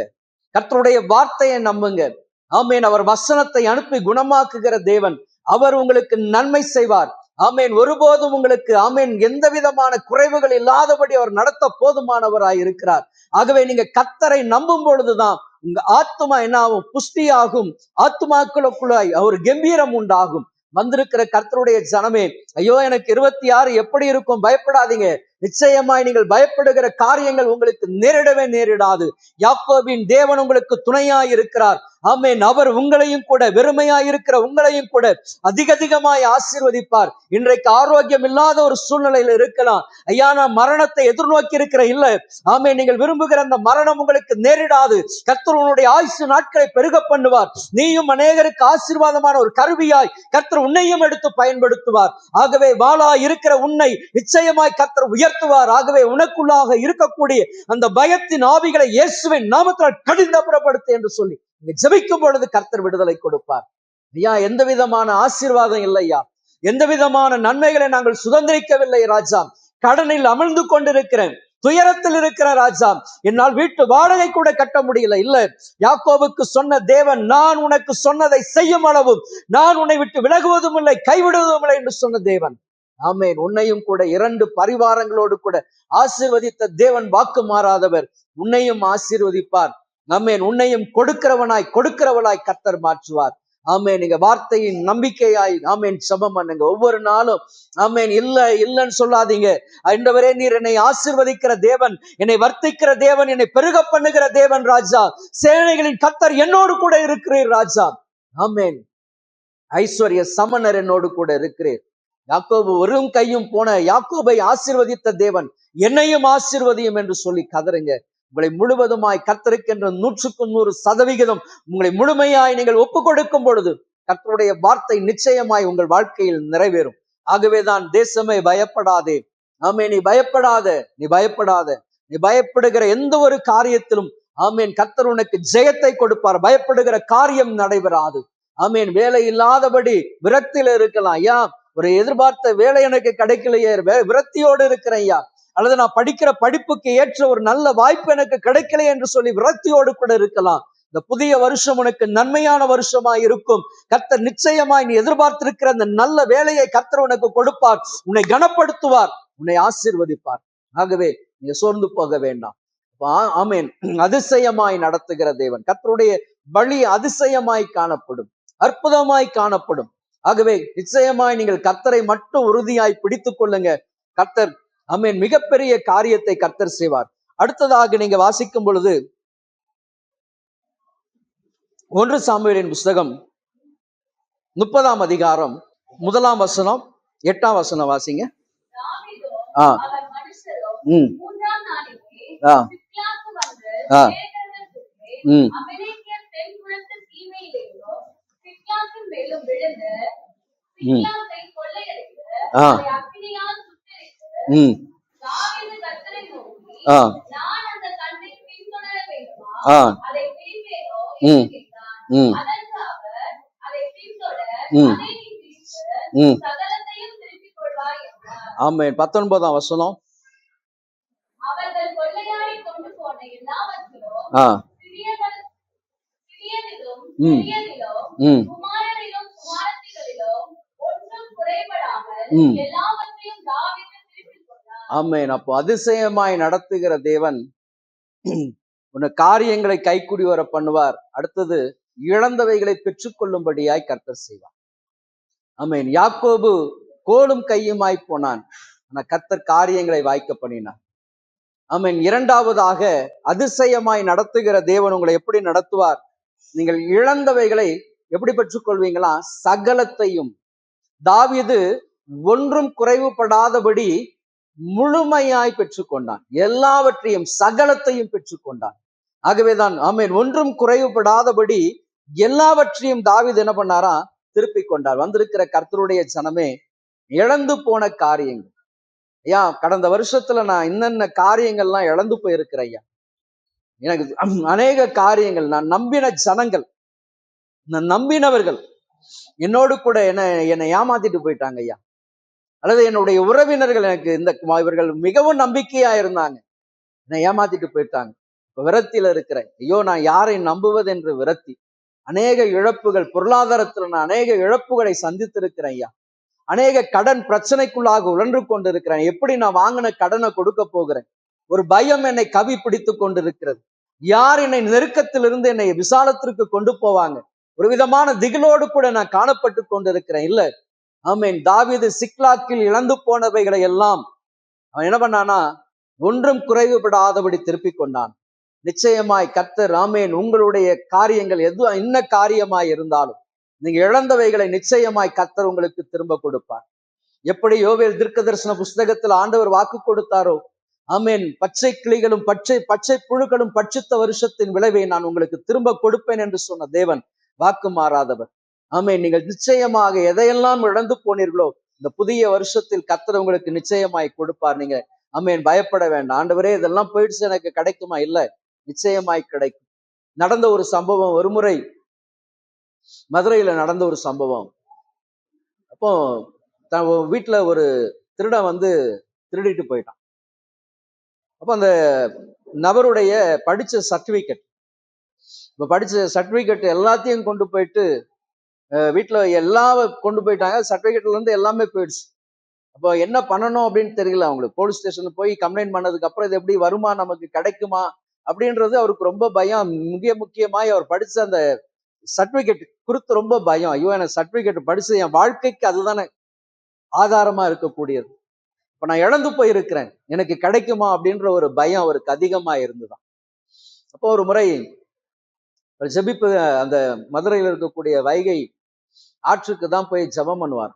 கர்த்தருடைய வார்த்தையை நம்புங்க. ஆமேன். அவர் வசனத்தை அனுப்பி குணமாக்குகிற தேவன், அவர் உங்களுக்கு நன்மை செய்வார். ஆமேன். ஒருபோதும் உங்களுக்கு ஆமேன் எந்த விதமான குறைவுகள் இல்லாதபடி அவர் நடத்த போதுமானவராய் இருக்கிறார். ஆகவே நீங்க கர்த்தரை நம்பும் பொழுதுதான் உங்க ஆத்மா என்ன ஆகும், புஷ்டியாகும். ஆத்மாக்களுக்குள்ளாய் ஒரு கம்பீரம் உண்டாகும். வந்திருக்கிற கர்த்தருடைய ஜனமே, ஐயோ எனக்கு 26 எப்படி இருக்கும், பயப்படாதீங்க. நிச்சயமாய் நீங்கள் பயப்படுகிற காரியங்கள் உங்களுக்கு நேரிடவே நேரிடாது. யாக்கோபின் தேவன் உங்களுக்கு துணையாய் இருக்கிறார். ஆமென். அவர் உங்களையும் கூட, வெறுமையாய் இருக்கிற உங்களையும் கூட அதிகமாய் ஆசீர்வதிப்பார். இன்றைக்கு ஆரோக்கியம் இல்லாத ஒரு சூழ்நிலையில இருக்கலாம். ஐயா நான் மரணத்தை எதிர்நோக்கி இருக்கிற இல்ல, ஆமென், நீங்கள் விரும்புகிற அந்த மரணம் உங்களுக்கு நேரிடாது. கர்த்தர் உன்னுடைய ஆயுசு நாட்களை பெருக பண்ணுவார். நீயும் அநேகருக்கு ஆசீர்வாதமான ஒரு கருவியாய் கர்த்தர் உன்னையும் எடுத்து பயன்படுத்துவார். ஆகவே வாளா இருக்கிற உன்னை நிச்சயமாய் கர்த்தர் உயர்த்துவார். ஆகவே உனக்குள்ளாக இருக்கக்கூடிய அந்த பயத்தின் ஆவிகளை இயேசுவின் நாமத்தால் கடிந்தப்புறப்படுத்து என்று சொல்லி ஜெபிக்கும் பொழுது கர்த்தர் விடுதலை கொடுப்பார். ஐயா எந்த விதமான ஆசீர்வாதம் இல்லையா, எந்த விதமான நன்மைகளை நாங்கள் சுதந்திரிக்கவில்லை ராஜா. கடனில் அமிழ்ந்து கொண்டிருக்கிறேன், துயரத்தில் இருக்கிற ராஜா, என்னால் வீட்டு வாடகை கூட கட்ட முடியல. இல்ல, யாக்கோபுக்கு சொன்ன தேவன் நான் உனக்கு சொன்னதை செய்யும் அளவும் நான் உன்னை விட்டு விலகுவதும் இல்லை கைவிடுவதும் இல்லை என்று சொன்ன தேவன். ஆமேன். உன்னையும் கூட 2 பரிவாரங்களோடு கூட ஆசீர்வதித்த தேவன் வாக்கு மாறாதவர். உன்னையும் ஆசீர்வதிப்பார். ஆமேன். உன்னையும் கொடுக்கிறவளாய் கர்த்தர் மாற்றுவார். ஆமேன். நீங்க வார்த்தையின் நம்பிக்கையாய் ஆமேன் ஜெபம் பண்ணுங்க ஒவ்வொரு நாளும். ஆமேன். இல்லைன்னு சொல்லாதீங்க. ஆண்டவரே நீர் என்னை ஆசீர்வதிக்கிற தேவன், என்னை வர்த்திக்கிற தேவன், என்னை பெருக பண்ணுகிற தேவன் ராஜா. சேனைகளின் கர்த்தர் என்னோடு கூட இருக்கிறீர் ராஜா. ஆமேன். ஐஸ்வர்ய சமணர் என்னோடு கூட இருக்கிறீர். யாக்கோபு வெறும் கையும் போன யாக்கோபை ஆசீர்வதித்த தேவன் என்னையும் ஆசீர்வதியும் என்று சொல்லி கதறுங்க. உங்களை முழுவதுமாய் கர்த்தருக்கென்ற 100% உங்களை முழுமையாய் நீங்கள் ஒப்பு கொடுக்கும் பொழுது கர்த்தருடைய வார்த்தை நிச்சயமாய் உங்கள் வாழ்க்கையில் நிறைவேறும். ஆகவேதான் தேசமே பயப்படாதே. ஆமேன். நீ பயப்படாத. நீ பயப்படுகிற எந்த ஒரு காரியத்திலும் ஆமேன் கர்த்தர் உனக்கு ஜெயத்தை கொடுப்பார். பயப்படுகிற காரியம் நடைபெறாது. ஆமேன். வேலை இல்லாதபடி விரக்தியில இருக்கலாம். ஐயா ஒரு எதிர்பார்த்த வேலை எனக்கு கிடைக்கலையே, விரக்தியோடு இருக்கிறேன் ஐயா, அல்லது நான் படிக்கிற படிப்புக்கு ஏற்ற ஒரு நல்ல வாய்ப்பு எனக்கு கிடைக்கலையே என்று சொல்லி விரக்தியோடு கூட இருக்கலாம். இந்த புதிய வருஷம் உனக்கு நன்மையான வருஷமாய் இருக்கும். கர்த்தர் நிச்சயமாய் நீ எதிர்பார்த்திருக்கிற அந்த நல்ல வேலையை கர்த்தர் உனக்கு கொடுப்பார். உன்னை கனப்படுத்துவார், உன்னை ஆசீர்வதிப்பார். ஆகவே நீங்க சோர்ந்து போக வேண்டாம். ஆமேன். அதிசயமாய் நடத்துகிற தேவன். கர்த்தருடைய வழி அதிசயமாய் காணப்படும், அற்புதமாய் காணப்படும். ஆகவே நிச்சயமாய் நீங்கள் கர்த்தரை மட்டும் உறுதியாய் பிடித்துக் கொள்ளுங்க. கர்த்தர் ஆமென் மிகப்பெரிய காரியத்தை கர்த்தர் செய்வார். அடுத்ததாக நீங்க வாசிக்கும் பொழுது 1 சாமுவேலின் புஸ்தகம் 30ஆம் அதிகாரம் 1ஆம் வசனம் 8ஆம் வசனம் வாசிங்க. ஆமென். 19ஆம் வசனம். ஆமென். அப்போ அதிசயமாய் நடத்துகிற தேவன் உன்னை காரியங்களை கைக்குடி வர பண்ணுவார். அடுத்தது இழந்தவைகளை பெற்றுக்கொள்ளும்படியாய் கர்த்தர் செய்வார். ஆமென். யாக்கோபு கோலும் கையுமாய் போனான், ஆனா கர்த்தர் காரியங்களை வாய்க்க பண்ணினார். ஆமென். இரண்டாவதாக அதிசயமாய் நடத்துகிற தேவன் உங்களை எப்படி நடத்துவார்? நீங்கள் இழந்தவைகளை எப்படி பெற்றுக்கொள்வீங்களா? சகலத்தையும். தாவீது ஒன்றும் குறைவுபடாதபடி முழுமையாய் பெற்றுக்கொண்டான். எல்லாவற்றையும் சகலத்தையும் பெற்றுக்கொண்டான். ஆகவேதான் ஆமென் ஒன்றும் குறைவுபடாதபடி எல்லாவற்றையும் தாவீது என்ன பண்ணாரா? திருப்பிக் கொண்டார். வந்திருக்கிற கர்த்தருடைய ஜனமே, இழந்து போன காரியங்கள் ஐயா, கடந்த வருஷத்துல நான் இன்னென்ன காரியங்கள்லாம் இழந்து போயிருக்கிறேன் ஐயா. எனக்கு அநேக காரியங்கள், நான் நம்பின ஜனங்கள், நான் நம்பினவர்கள் என்னோடு கூட என்னை ஏமாத்திட்டு போயிட்டாங்க ஐயா. அல்லது என்னுடைய உறவினர்கள் எனக்கு இவர்கள் மிகவும் நம்பிக்கையா இருந்தாங்க, என்னை ஏமாத்திட்டு போயிட்டாங்க. இப்ப விரத்தியில இருக்கிறேன். ஐயோ நான் யாரை நம்புவது என்று விரத்தி. அநேக இழப்புகள், பொருளாதாரத்துல நான் அநேக இழப்புகளை சந்தித்திருக்கிறேன் ஐயா. அநேக கடன் பிரச்சனைக்குள்ளாக உழன்று கொண்டிருக்கிறேன். எப்படி நான் வாங்கின கடனை கொடுக்க போகிறேன்? ஒரு பயம் என்னை கவி பிடித்து கொண்டிருக்கிறது. யார் என்னை நெருக்கத்திலிருந்து என்னை விசாலத்திற்கு கொண்டு போவாங்க? ஒரு விதமான திகிலோடு கூட நான் காணப்பட்டு கொண்டிருக்கிறேன். இல்ல, ஆமீன். தாவீது சிக்லாக்கில் இழந்து போனவைகளை எல்லாம் அவன் என்ன பண்ணானா, ஒன்றும் குறைவுபடாதபடி திருப்பிக் கொண்டான். நிச்சயமாய் கர்த்தர், ஆமேன், உங்களுடைய காரியங்கள் என்ன காரியமாய் இருந்தாலும் நீங்க இழந்தவைகளை நிச்சயமாய் கர்த்தர் உங்களுக்கு திரும்ப கொடுப்பார். எப்படி யோவேல் தீர்க்க தரிசன புஸ்தகத்தில் ஆண்டவர் வாக்கு கொடுத்தாரோ, ஆமேன், பச்சை கிளிகளும் பச்சை புழுக்களும் பட்சித்த வருஷத்தின் விளைவை நான் உங்களுக்கு திரும்ப கொடுப்பேன் என்று சொன்ன தேவன் வாக்கு மாறாதவர். ஆமேன். நீங்கள் நிச்சயமாக எதையெல்லாம் இழந்து போனீர்களோ இந்த புதிய வருஷத்தில் கர்த்தர் உங்களுக்கு நிச்சயமாய் கொடுப்பார். நீங்க ஆமேன், பயப்பட வேண்டாம். ஆண்டவரே இதெல்லாம் போயிடுச்சு, எனக்கு கிடைக்குமா? இல்லை, நிச்சயமாய் கிடைக்கும். நடந்த ஒரு சம்பவம், ஒரு முறை மதுரையில நடந்த ஒரு சம்பவம். அப்போ வீட்டுல ஒரு திருடன் வந்து திருடிட்டு போயிட்டான். அப்போ அந்த நபருடைய படிச்ச சர்டிபிகேட் எல்லாத்தையும் கொண்டு போயிட்டு வீட்டுல எல்லாம் கொண்டு போயிட்டாங்க. சர்டிபிகேட்ல இருந்து எல்லாமே போயிடுச்சு. அப்போ என்ன பண்ணணும் அப்படின்னு தெரியல அவங்களுக்கு. போலீஸ் ஸ்டேஷனுக்கு போய் கம்ப்ளைண்ட் பண்ணதுக்கு அப்புறம் இது எப்படி வருமா, நமக்கு கிடைக்குமா அப்படின்றது அவருக்கு ரொம்ப பயம். முக்கியமாய் அவர் படிச்ச அந்த சர்டிபிகேட் குறித்து ரொம்ப பயம். ஐயோ, எனக்கு சர்டிபிகேட் படிச்சு என் வாழ்க்கைக்கு அதுதானே ஆதாரமா இருக்கக்கூடியது. இப்ப நான் இழந்து போயிருக்கிறேன், எனக்கு கிடைக்குமா அப்படின்ற ஒரு பயம் அவருக்கு அதிகமா இருந்துதான். அப்போ ஒரு முறை ஜெபிப்பு, அந்த மதுரையில் இருக்கக்கூடிய வைகை ஆற்றுக்கு தான் போய் ஜெபம் பண்ணுவார்.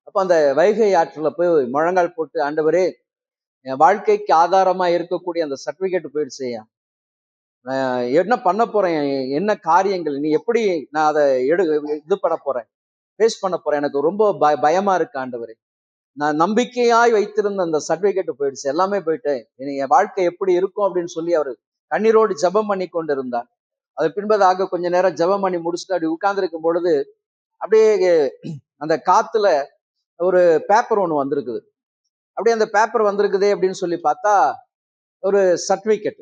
அப்ப அந்த வைகை ஆற்றுல போய் முழங்கால் போட்டு, ஆண்டவரே, என் வாழ்க்கைக்கு ஆதாரமா இருக்கக்கூடிய அந்த சர்டிபிகேட் போயிடுச்சு, என்ன பண்ண போறேன், என்ன காரியங்கள், நீ எப்படி நான் அதை இது பண்ண போறேன், ஃபேஸ் பண்ண போறேன், எனக்கு ரொம்ப பயமா இருக்கு ஆண்டவரே. நான் நம்பிக்கையாய் வைத்திருந்த அந்த சர்டிபிகேட் போயிடுச்சு, எல்லாமே போயிட்டு இனி என் வாழ்க்கை எப்படி இருக்கும் அப்படின்னு சொல்லி அவர் கண்ணீரோடு ஜெபம் பண்ணி கொண்டு இருந்தார். அது பின்பதாக கொஞ்ச நேரம் ஜெபம் பண்ணி முடிச்சுட்டு அப்படி உட்கார்ந்து இருக்கும் பொழுது அப்படியே அந்த காத்துல ஒரு பேப்பர் ஒண்ணு வந்திருக்குது. அப்படியே அந்த பேப்பர் வந்திருக்குதே அப்படின்னு சொல்லி பார்த்தா ஒரு சர்டிபிகேட்.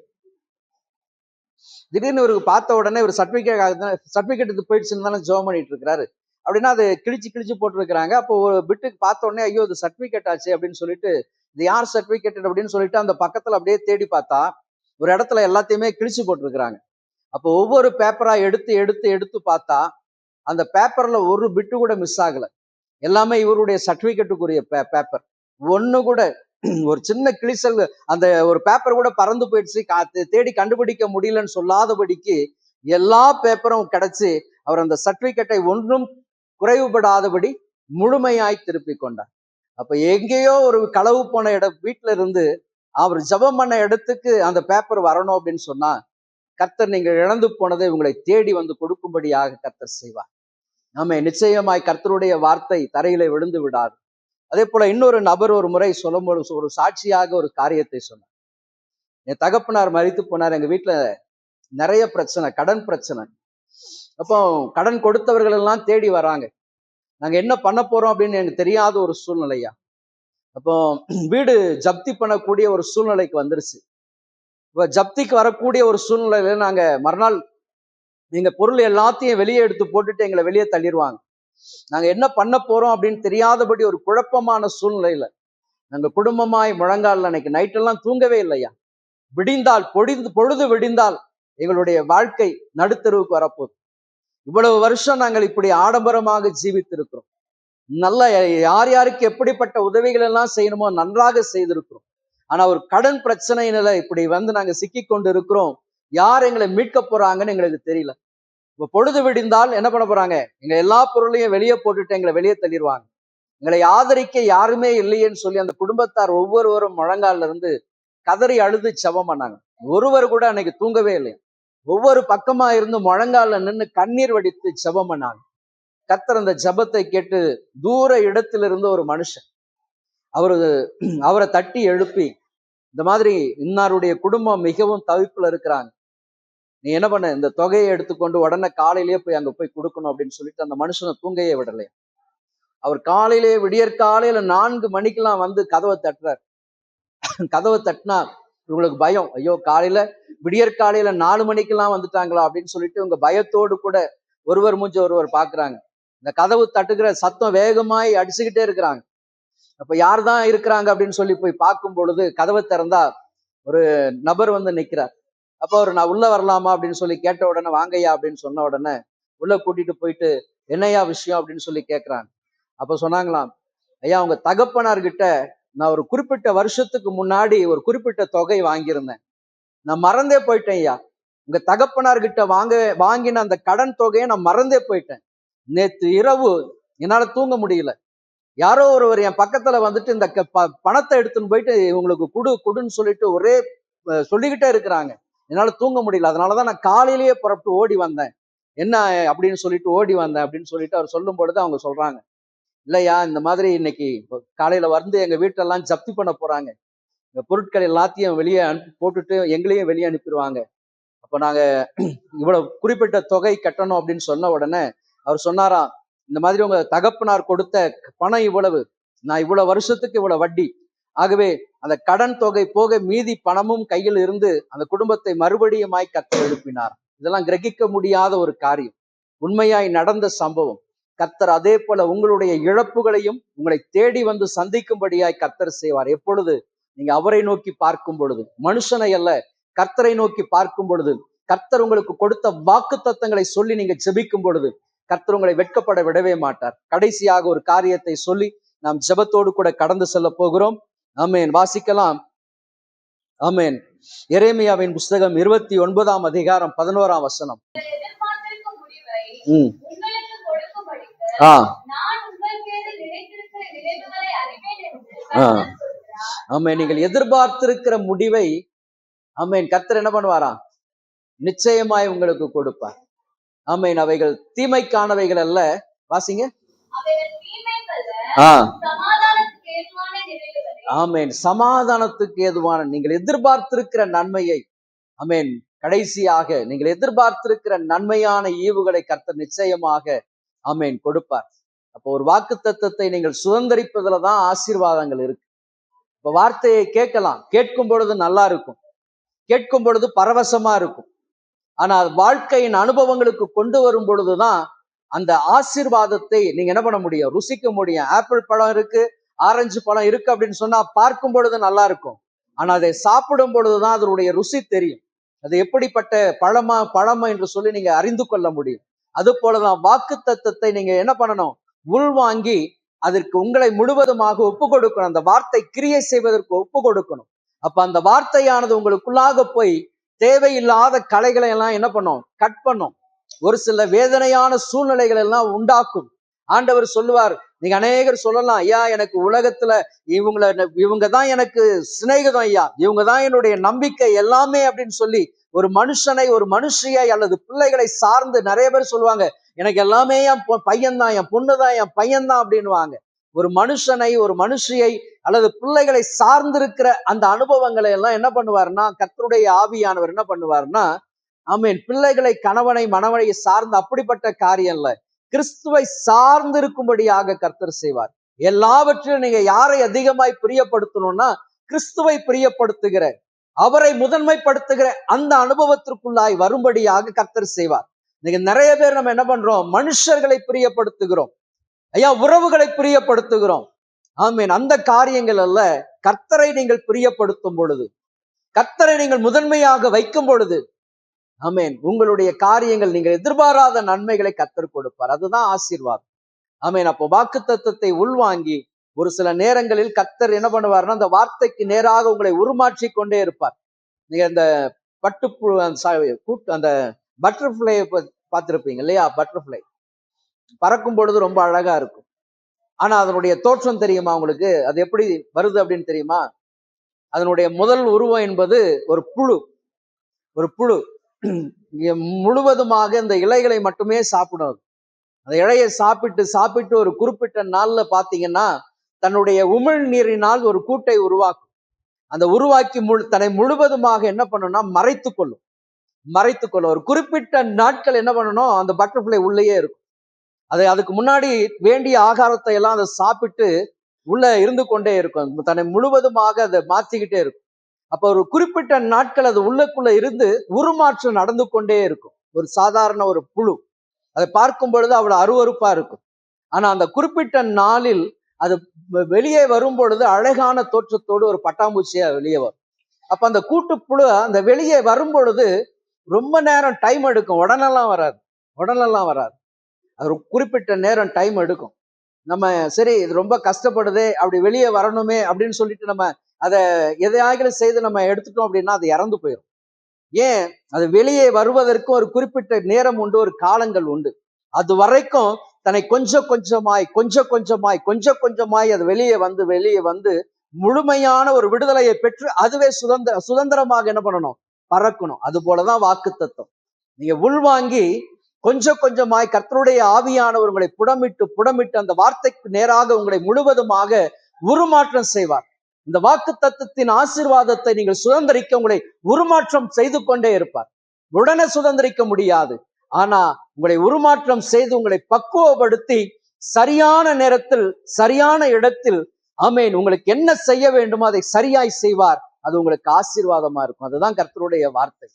திடீர்னு இவருக்கு பார்த்த உடனே ஒரு சர்டிபிகேட் இது போயிடுச்சுன்னு தானே ஜெபம் பண்ணிட்டு இருக்கிறாரு. அப்படின்னா அது கிழிச்சு போட்டுருக்கிறாங்க. அப்போ ஒரு பிட்டுக்கு பார்த்த உடனே ஐயோ இது சர்டிபிகேட் ஆச்சு அப்படின்னு சொல்லிட்டு, இது யார் சர்டிபிகேட் அப்படின்னு சொல்லிட்டு அந்த பக்கத்துல அப்படியே தேடி பார்த்தா ஒரு இடத்துல எல்லாத்தையுமே கிழிச்சு போட்டிருக்கிறாங்க. அப்போ ஒவ்வொரு பேப்பரா எடுத்து பார்த்தா அந்த பேப்பர்ல ஒரு பிட்டு கூட மிஸ் ஆகல. எல்லாமே இவருடைய சர்டிபிகேட்டுக்குரிய பேப்பர். ஒண்ணு கூட ஒரு சின்ன கிழிசல், அந்த ஒரு பேப்பர் கூட பறந்து போயிடுச்சு, தேடி கண்டுபிடிக்க முடியலன்னு சொல்லாதபடிக்கு எல்லா பேப்பரும் கிடைச்சு அவர் அந்த சர்டிபிகேட்டை ஒன்றும் குறைவுபடாதபடி முழுமையாய் திருப்பி கொண்டார். அப்ப எங்கேயோ ஒரு களவு போன வீட்டுல இருந்து அவர் ஜெபம் பண்ண இடத்துக்கு அந்த பேப்பர் வரணும் அப்படின்னு சொன்னா கர்த்தர் நீங்கள் இழந்து போனதை உங்களை தேடி வந்து கொடுக்கும்படியாக கர்த்தர் செய்வார். நாம நிச்சயமாய் கர்த்தருடைய வார்த்தை தரையில விழுந்து விடாது. அதே போல இன்னொரு நபர் ஒரு முறை சொல்லும்போது ஒரு சாட்சியாக ஒரு காரியத்தை சொன்னார். என் தகப்பனார் மரித்து போனார், எங்க வீட்டுல நிறைய பிரச்சனை, கடன் பிரச்சனை. அப்போ கடன் கொடுத்தவர்கள் எல்லாம் தேடி வராங்க, நாங்க என்ன பண்ண போறோம் அப்படின்னு எனக்கு தெரியாத ஒரு சூழ்நிலையா. அப்போ வீடு ஜப்தி பண்ணக்கூடிய ஒரு சூழ்நிலைக்கு வந்துருச்சு. இப்போ ஜப்திக்கு வரக்கூடிய ஒரு சூழ்நிலையில நாங்க மறுநாள் எங்க பொருள் எல்லாத்தையும் வெளியே எடுத்து போட்டுட்டு எங்களை வெளியே தள்ளிடுவாங்க. நாங்க என்ன பண்ண போறோம் அப்படின்னு தெரியாதபடி ஒரு குழப்பமான சூழ்நிலையில நாங்க குடும்பமாய் முழங்கால் அன்னைக்கு நைட்டெல்லாம் தூங்கவே இல்லையா. பொழுது விடிந்தால் எங்களுடைய வாழ்க்கை நடுத்தருவுக்கு வரப்போகுது. இவ்வளவு வருஷம் நாங்கள் இப்படி ஆடம்பரமாக ஜீவித்திருக்கிறோம். நல்ல யார் யாருக்கு எப்படிப்பட்ட உதவிகள் எல்லாம் செய்யணுமோ நன்றாக செய்திருக்கிறோம். ஆனா ஒரு கடன் பிரச்சனையில இப்படி வந்து நாங்க சிக்கி கொண்டு இருக்கிறோம். யார் எங்களை மீட்க போறாங்கன்னு எங்களுக்கு தெரியல. இப்ப பொழுது விடிந்தால் என்ன பண்ண போறாங்க, எங்க எல்லா பொருளையும் வெளியே போட்டுட்டு எங்களை வெளியே தள்ளிடுவாங்க. எங்களை ஆதரிக்க யாருமே இல்லையேன்னு சொல்லி அந்த குடும்பத்தார் ஒவ்வொருவரும் முழங்கால இருந்து கதறி அழுது ஜெபம் பண்ணாங்க. ஒருவர் கூட அன்னைக்கு தூங்கவே இல்லை. ஒவ்வொரு பக்கமா இருந்து முழங்கால நின்று கண்ணீர் வடித்து ஜெபம் பண்ணாங்க. கர்த்தர் அந்த ஜெபத்தை கேட்டு தூர இடத்திலிருந்து ஒரு மனுஷன் அவரை தட்டி எழுப்பி, இந்த மாதிரி இன்னாருடைய குடும்பம் மிகவும் தவிப்புல இருக்கிறாங்க, நீ என்ன பண்ண, இந்த தொகையை எடுத்துக்கொண்டு உடனே காலையிலேயே போய் அங்க போய் கொடுக்கணும் அப்படின்னு சொல்லிட்டு அந்த மனுஷனை தூங்கையே விடலையா. அவர் காலையிலே விடியற்காலையில 4 மணிக்கெல்லாம் வந்து கதவை தட்டுறார். கதவை தட்டினா இவங்களுக்கு பயம். ஐயோ, காலையில விடியற்காலையில 4 மணிக்கெல்லாம் வந்துட்டாங்களா அப்படின்னு சொல்லிட்டு உங்க பயத்தோடு கூட ஒருவர் மூஞ்சி ஒருவர் பாக்குறாங்க. இந்த கதவு தட்டுகிற சத்தம் வேகமாய் அடிச்சுக்கிட்டே இருக்கிறாங்க. அப்ப யார் தான் இருக்கிறாங்க அப்படின்னு சொல்லி போய் பார்க்கும் பொழுது கதவை திறந்தா ஒரு நபர் வந்து நிக்கிறார். அப்போ அவர், நான் உள்ள வரலாமா அப்படின்னு சொல்லி கேட்ட உடனே வாங்கய்யா அப்படின்னு சொன்ன உடனே உள்ள கூட்டிட்டு போயிட்டு என்னையா விஷயம் அப்படின்னு சொல்லி கேட்கிறாங்க. அப்ப சொன்னாங்களாம், ஐயா உங்க தகப்பனார்கிட்ட நான் ஒரு குறிப்பிட்ட வருஷத்துக்கு முன்னாடி ஒரு குறிப்பிட்ட தொகை வாங்கியிருந்தேன், நான் மறந்தே போயிட்டேன் ஐயா. உங்க தகப்பனார்கிட்ட வாங்கின அந்த கடன் தொகையை நான் மறந்தே போயிட்டேன். நேற்று இரவு என்னால தூங்க முடியல. யாரோ ஒருவர் என் பக்கத்துல வந்துட்டு இந்த பணத்தை எடுத்துன்னு போயிட்டு இவங்களுக்கு குடுன்னு சொல்லிட்டு ஒரே சொல்லிக்கிட்டே இருக்கிறாங்க. என்னால தூங்க முடியல. அதனாலதான் நான் காலையிலேயே புறப்பட்டு ஓடி வந்தேன். என்ன அப்படின்னு சொல்லிட்டு ஓடி வந்தேன் அப்படின்னு சொல்லிட்டு அவர் சொல்லும் பொழுது அவங்க சொல்றாங்க, இல்லையா இந்த மாதிரி இன்னைக்கு காலையில வந்து எங்க வீட்டெல்லாம் ஜப்தி பண்ண போறாங்க, இந்த பொருட்கள் எல்லாத்தையும் வெளியே போட்டுட்டு எங்களையும் வெளியே அனுப்பிடுவாங்க. அப்ப நாங்க இவ்வளவு குறிப்பிட்ட தொகை கட்டணும் அப்படின்னு சொன்ன உடனே அவர் சொன்னாராம், இந்த மாதிரி உங்க தகப்பனார் கொடுத்த பணம் இவ்வளவு, நான் இவ்வளவு வருஷத்துக்கு இவ்வளவு வட்டி, ஆகவே அந்த கடன் தொகை போக மீதி பணமும் கையில் இருந்து அந்த குடும்பத்தை மறுபடியுமாய் கர்த்தர் எழுப்பினார். இதெல்லாம் கிரகிக்க முடியாத ஒரு காரியம், உண்மையாய் நடந்த சம்பவம். கர்த்தர் அதே போல உங்களுடைய இழப்புகளையும் உங்களை தேடி வந்து சந்திக்கும்படியாய் கர்த்தர் செய்வார். எப்பொழுது நீங்க அவரை நோக்கி பார்க்கும் பொழுது, மனுஷனை அல்ல கர்த்தரை நோக்கி பார்க்கும் பொழுது, கர்த்தர் உங்களுக்கு கொடுத்த வாக்கு தத்தங்களை சொல்லி நீங்க ஜெபிக்கும் பொழுது கர்த்தர் உங்களை வெட்கப்பட விடவே மாட்டார். கடைசியாக ஒரு காரியத்தை சொல்லி நாம் ஜெபத்தோடு கூட கடந்து செல்ல போகிறோம். ஆமென். வாசிக்கலாம். ஆமென். எரேமியாவின் புஸ்தகம் 29ஆம் அதிகாரம் 11ஆம் வசனம். ஆமென். நீங்கள் எதிர்பார்த்திருக்கிற முடிவை ஆமென் கர்த்தர் என்ன பண்ணுவாரா? நிச்சயமாய் உங்களுக்கு கொடுப்பார். ஆமென். அவைகள் தீமைக்கானவைகள் அல்ல. வாசிங்க. ஆமென். சமாதானத்துக்கு ஏதுவான நீங்கள் எதிர்பார்த்திருக்கிற நன்மையை, ஆமென், கடைசியாக நீங்கள் எதிர்பார்த்திருக்கிற நன்மையான ஈவுகளை கர்த்தர் நிச்சயமாக ஆமென் கொடுப்பார். அப்போ ஒரு வாக்கு தத்தத்தை நீங்கள் சுதந்திரிப்பதுலதான் ஆசீர்வாதங்கள் இருக்கு. இப்ப வார்த்தையை கேட்கலாம், கேட்கும் பொழுது நல்லா இருக்கும், கேட்கும் பொழுது பரவசமா இருக்கும். ஆனால் வாழ்க்கையின் அனுபவங்களுக்கு கொண்டு வரும் பொழுதுதான் அந்த ஆசீர்வாதத்தை நீங்க என்ன பண்ண முடியும்? ருசிக்க முடியும். ஆப்பிள் பழம் இருக்கு, ஆரஞ்சு பழம் இருக்கு அப்படின்னு சொன்னா பார்க்கும் பொழுது நல்லா இருக்கும், ஆனா அதை சாப்பிடும் பொழுதுதான் அதனுடைய ருசி தெரியும். அது எப்படிப்பட்ட பழமா என்று சொல்லி நீங்க அறிந்து கொள்ள முடியும். அது போலதான் வாக்கு தத்தத்தை நீங்க என்ன பண்ணணும்? உள்வாங்கி அதற்கு உங்களை முழுவதுமாக ஒப்பு கொடுக்கணும். அந்த வார்த்தை கிரியை செய்வதற்கு ஒப்பு கொடுக்கணும். அப்ப அந்த வார்த்தையானது உங்களுக்குள்ளாக போய் தேவையில்லாத கலைகளை எல்லாம் என்ன பண்ணும்? கட் பண்ணும். ஒரு சில வேதனையான சூழ்நிலைகள் எல்லாம் உண்டாக்கும். ஆண்டவர் சொல்லுவார், நீங்க அநேகர் சொல்லலாம், ஐயா எனக்கு உலகத்துல இவங்க தான் எனக்கு சிநேகிதம் ஐயா, இவங்க தான் என்னுடைய நம்பிக்கை எல்லாமே அப்படின்னு சொல்லி ஒரு மனுஷனை, ஒரு மனுஷியை அல்லது பிள்ளைகளை சார்ந்து நிறைய பேர் சொல்லுவாங்க, எனக்கு எல்லாமே என் பையன்தான், என் பொண்ணுதான், என் பையன்தான் அப்படின்னுவாங்க. ஒரு மனுஷனை, ஒரு மனுஷியை அல்லது பிள்ளைகளை சார்ந்திருக்கிற அந்த அனுபவங்களை எல்லாம் என்ன பண்ணுவாருன்னா கர்த்தருடைய ஆவியானவர் என்ன பண்ணுவாருன்னா, ஆமென், பிள்ளைகளை கணவனை மணவனை சார்ந்து அப்படிப்பட்ட காரியம் இல்ல, கிறிஸ்துவை சார்ந்து இருக்கும்படியாக கர்த்தர் செய்வார். எல்லாவற்றிலும் நீங்க யாரை அதிகமாய் பிரியப்படுத்தணும்னா கிறிஸ்துவை பிரியப்படுத்துகிற, அவரை முதன்மைப்படுத்துகிற அந்த அனுபவத்திற்குள்ளாய் வரும்படியாக கர்த்தர் செய்வார். நீங்க நிறைய பேர் நம்ம என்ன பண்றோம்? மனுஷர்களை பிரியப்படுத்துகிறோம் ஐயா, உறவுகளை பிரியப்படுத்துகிறோம். ஆமீன். அந்த காரியங்கள் அல்ல. கர்த்தரை நீங்கள் பிரியப்படுத்தும் பொழுது, கர்த்தரை நீங்கள் முதன்மையாக வைக்கும் பொழுது, ஆமீன், உங்களுடைய காரியங்கள் நீங்கள் எதிர்பாராத நன்மைகளை கர்த்தர் கொடுப்பார். அதுதான் ஆசீர்வாதம். ஆமீன். அப்போ வாக்கு தத்தத்தை உள்வாங்கி ஒரு சில நேரங்களில் கர்த்தர் என்ன பண்ணுவார்னா அந்த வார்த்தைக்கு நேராக உங்களை உருமாற்றி கொண்டே இருப்பார். நீங்க இந்த பட்டுப்புழு அந்த பட்டர்ஃப்ளையை பார்த்திருப்பீங்க இல்லையா? பட்டர்ஃப்ளை பறக்கும் பொழுது ரொம்ப அழகா இருக்கும். ஆனா அதனுடைய தோற்றம் தெரியுமா உங்களுக்கு? அது எப்படி வருது அப்படின்னு தெரியுமா? அதனுடைய முதல் உருவம் என்பது ஒரு புழு. ஒரு புழு முழுவதுமாக இந்த இலைகளை மட்டுமே சாப்பிடும். அந்த இலையை சாப்பிட்டு ஒரு குறிப்பிட்ட நாள்ல பாத்தீங்கன்னா தன்னுடைய உமிழ் நீரினால் ஒரு கூட்டை உருவாக்கும். அந்த உருவாக்கி தன்னை முழுவதுமாக என்ன பண்ணும்னா மறைத்து கொள்ளும். ஒரு குறிப்பிட்ட நாட்கள் என்ன பண்ணணும்? அந்த பட்டர்ஃப்ளை உள்ளேயே இருக்கும். அதுக்கு முன்னாடி வேண்டிய ஆகாரத்தை எல்லாம் அதை சாப்பிட்டு உள்ள இருந்து கொண்டே இருக்கும். தன்னை முழுவதுமாக அதை மாற்றிக்கிட்டே இருக்கும். அப்ப ஒரு குறிப்பிட்ட நாட்கள் அது உள்ளுக்குள்ள இருந்து உருமாற்றம் நடந்து கொண்டே இருக்கும். ஒரு சாதாரண ஒரு புழு அதை பார்க்கும் பொழுது அவ்வளவு அருவருப்பா இருக்கும். ஆனா அந்த குறிப்பிட்ட நாளில் அது வெளியே வரும் பொழுது அழகான தோற்றத்தோடு ஒரு பட்டாம்பூச்சியா வெளியே வரும். அப்ப அந்த கூட்டுப்புழு அந்த வெளியே வரும் பொழுது ரொம்ப நேரம் டைம் எடுக்கும். உடனெல்லாம் வராது. அது ஒரு குறிப்பிட்ட நேரம் டைம் எடுக்கும். நம்ம சரி இது ரொம்ப கஷ்டப்படுதே, அப்படி வெளியே வரணுமே அப்படின்னு சொல்லிட்டு நம்ம அதை எதையாகிலும் செய்து நம்ம எடுத்துட்டோம் அப்படின்னா அது இறந்து போயிடும். ஏன்? அது வெளியே வருவதற்கு ஒரு குறிப்பிட்ட நேரம் உண்டு, ஒரு காலங்கள் உண்டு. அது வரைக்கும் தன்னை கொஞ்சம் கொஞ்சமாய் அது வெளியே வந்து முழுமையான ஒரு விடுதலையை பெற்று அதுவே சுதந்திரமாக என்ன பண்ணணும்? பறக்கணும். அது போலதான் வாக்கு தத்துவம். நீங்க உள்வாங்கி கொஞ்சம் கொஞ்சமாய் கர்த்தருடைய ஆவியானவர் உங்களை புடமிட்டு அந்த வார்த்தைக்கு நேராக உங்களை முழுவதுமாக உருமாற்றம் செய்வார். இந்த வாக்கு தத்துவத்தின் ஆசீர்வாதத்தை நீங்கள் சுதந்திரிக்க உங்களை உருமாற்றம் செய்து கொண்டே இருப்பார். உடனே சுதந்திரிக்க முடியாது. ஆனா உங்களை உருமாற்றம் செய்து உங்களை பக்குவப்படுத்தி சரியான நேரத்தில் சரியான இடத்தில் ஆமேன் உங்களுக்கு என்ன செய்ய வேண்டுமோ அதை சரியாய் செய்வார். அது உங்களுக்கு ஆசீர்வாதமா இருக்கும். அதுதான் கர்த்தருடைய வார்த்தை.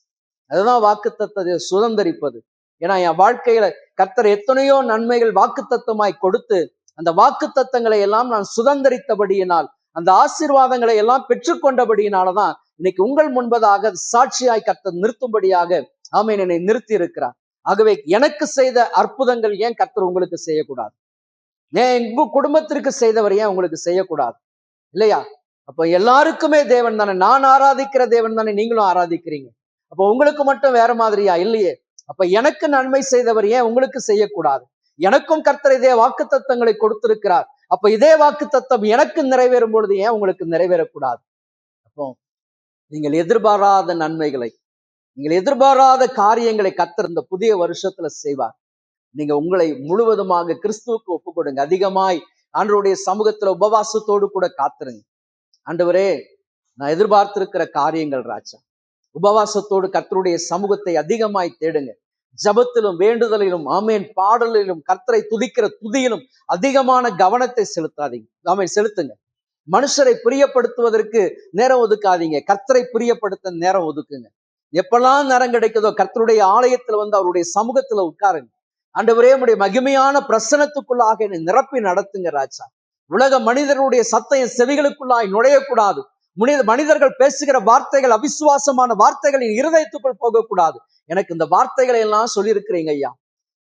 அதுதான் வாக்கு தத்தத்தை சுதந்திரிப்பது. ஏன்னா என் வாழ்க்கையில கர்த்தர் எத்தனையோ நன்மைகள் வாக்கு தத்தமாய் கொடுத்து அந்த வாக்கு தத்தங்களை எல்லாம் நான் சுதந்திரித்தபடியினால், அந்த ஆசீர்வாதங்களை எல்லாம் பெற்றுக்கொண்டபடியினாலதான் இன்னைக்கு உங்கள் முன்பதாக சாட்சியாய் கர்த்தர் நிறுத்தும்படியாக ஆமேன் என்னை நிறுத்தி இருக்கிறார். ஆகவே எனக்கு செய்த அற்புதங்கள் ஏன் கர்த்தர் உங்களுக்கு செய்யக்கூடாது? ஏன் எங்க குடும்பத்திற்கு செய்தவர் ஏன் உங்களுக்கு செய்யக்கூடாது? இல்லையா? அப்ப எல்லாருக்குமே தேவன் தானே. நான் ஆராதிக்கிற தேவன் தானே நீங்களும் ஆராதிக்கிறீங்க. அப்ப உங்களுக்கு மட்டும் வேற மாதிரியா? இல்லையே. அப்ப எனக்கு நன்மை செய்தவர் ஏன் உங்களுக்கு செய்யக்கூடாது? எனக்கும் கர்த்தர் இதே வாக்கு தத்தங்களை கொடுத்திருக்கிறார். அப்ப இதே வாக்கு தத்தம் எனக்கு நிறைவேறும் பொழுது ஏன் உங்களுக்கு நிறைவேறக்கூடாது? அப்போ நீங்கள் எதிர்பாராத நன்மைகளை, நீங்கள் எதிர்பாராத காரியங்களை கர்த்தர் இந்த புதிய வருஷத்துல செய்வார். நீங்க உங்களை முழுவதுமாக கிறிஸ்துவுக்கு ஒப்பு கொடுங்க. அதிகமாய் ஆண்டவருடைய சமூகத்துல உபவாசத்தோடு கூட காத்துருங்க. ஆண்டவரே, நான் எதிர்பார்த்திருக்கிற காரியங்கள் ராஜா, உபவாசத்தோடு கர்த்தருடைய சமூகத்தை அதிகமாய் தேடுங்க. ஜபத்திலும் வேண்டுதலிலும் ஆமேன் பாடலிலும் கர்த்தரை துதிக்கிற துதியிலும் அதிகமான கவனத்தை செலுத்தாதீங்க. ஆமேன் செலுத்துங்க. மனுஷரை பிரியப்படுத்துவதற்கு நேரம் ஒதுக்காதீங்க. கர்த்தரை பிரியப்படுத்த நேரம் ஒதுக்குங்க. எப்பெல்லாம் நேரம் கிடைக்குதோ கர்த்தருடைய ஆலயத்துல வந்து அவருடைய சமூகத்துல உட்காருங்க. ஆண்டவரே, உடைய மகிமையான பிரசனத்துக்குள்ளாக என்னை நிரப்பி நடத்துங்க ராஜா. உலக மனிதர்களுடைய சத்தம் செவிகளுக்குள்ளாய் நுழையக்கூடாது. மனிதர்கள் பேசுகிற வார்த்தைகள் அவிசுவாசமான வார்த்தைகள் என் இருதயத்துக்குள் போகக்கூடாது. எனக்கு இந்த வார்த்தைகளை எல்லாம் சொல்லியிருக்கிறீங்க ஐயா.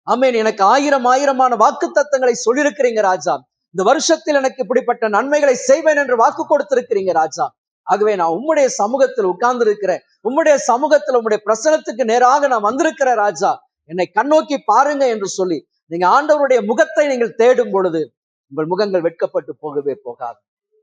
ஆமேன். எனக்கு ஆயிரமான வாக்கு தத்தங்களை சொல்லியிருக்கிறீங்க ராஜா. இந்த வருஷத்தில் எனக்கு இப்படிப்பட்ட நன்மைகளை செய்வேன் என்று வாக்கு கொடுத்திருக்கிறீங்க ராஜா. ஆகவே நான் உம்முடைய சமூகத்தில் உட்கார்ந்து இருக்கிறேன். உம்முடைய சமூகத்தில் உம்முடைய பிரசனத்துக்கு நேராக நான் வந்திருக்கிறேன் ராஜா. என்னை கண்ணோக்கி பாருங்க என்று சொல்லி நீங்க ஆண்டவருடைய முகத்தை நீங்கள் தேடும் பொழுது உங்கள் முகங்கள் வெட்கப்பட்டு போகவே போகாது.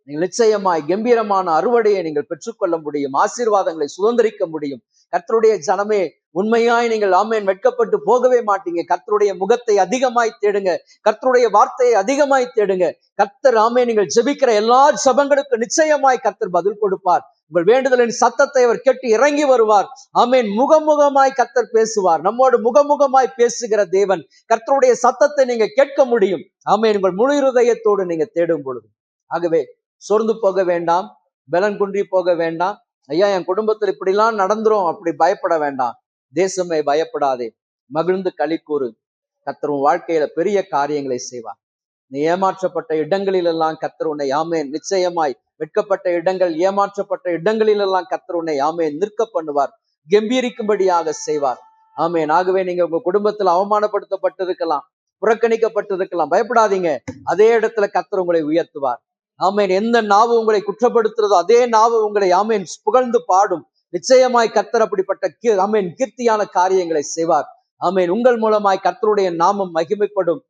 நீங்கள் நிச்சயமாய் கம்பீரமான அறுவடையை நீங்கள் பெற்றுக்கொள்ள முடியும். ஆசீர்வாதங்களை சுதந்திரிக்க முடியும். கர்த்தருடைய ஜனமே, உண்மையாய் நீங்கள் ஆமேன் வெட்கப்பட்டு போகவே மாட்டீங்க. கர்த்தருடைய முகத்தை அதிகமாய் தேடுங்க. கர்த்தருடைய வார்த்தையை அதிகமாய் தேடுங்க. கர்த்தர் ஆமேன் நீங்கள் ஜெபிக்கிற எல்லா ஜெபங்களுக்கு நிச்சயமாய் கர்த்தர் பதில் கொடுப்பார். உங்கள் வேண்டுதலின் சத்தத்தை அவர் கேட்டு இறங்கி வருவார். ஆமேன். முகமுகமாய் கர்த்தர் பேசுவார். நம்மோடு முகமுகமாய் பேசுகிற தேவன். கர்த்தருடைய சத்தத்தை நீங்க கேட்க முடியும். ஆமேன். உங்கள் முழு இருதயத்தோடு நீங்க தேடும் பொழுது. ஆகவே சோர்ந்து போக வேண்டாம், பலன் குன்றி போக வேண்டாம். ஐயா, என் குடும்பத்தில் இப்படிலாம் நடந்துரும் அப்படி பயப்பட வேண்டாம். தேசமே பயப்படாதே, மகிழ்ந்து களி கூறு. கர்த்தர் உன் வாழ்க்கையில பெரிய காரியங்களை செய்வார். நீ ஏமாற்றப்பட்ட இடங்களில் எல்லாம் கர்த்தர் உன்னை ஆமேன் நிச்சயமாய், வெட்கப்பட்ட இடங்கள், ஏமாற்றப்பட்ட இடங்களில் எல்லாம் கர்த்தர் உன்னை ஆமேன் நிற்க பண்ணுவார். கம்பீரிக்கும்படியாக செய்வார். ஆமேன். ஆகவே நீங்க உங்க குடும்பத்தில் அவமானப்படுத்தப்பட்டிருக்கலாம், புறக்கணிக்கப்பட்டிருக்கலாம், பயப்படாதீங்க. அதே இடத்துல கர்த்தர் உங்களை உயர்த்துவார். ஆமேன். எந்த நாவு உங்களை குற்றப்படுத்துறதோ அதே நாவு உங்களை ஆமேன் புகழ்ந்து பாடும். நிச்சயமாய் கர்த்தர் அப்படிப்பட்ட ஆமேன் கீர்த்தியான காரியங்களை செய்வார். ஆமேன். உங்கள் மூலமாய் கர்த்தருடைய நாமம் மகிமைப்படும்.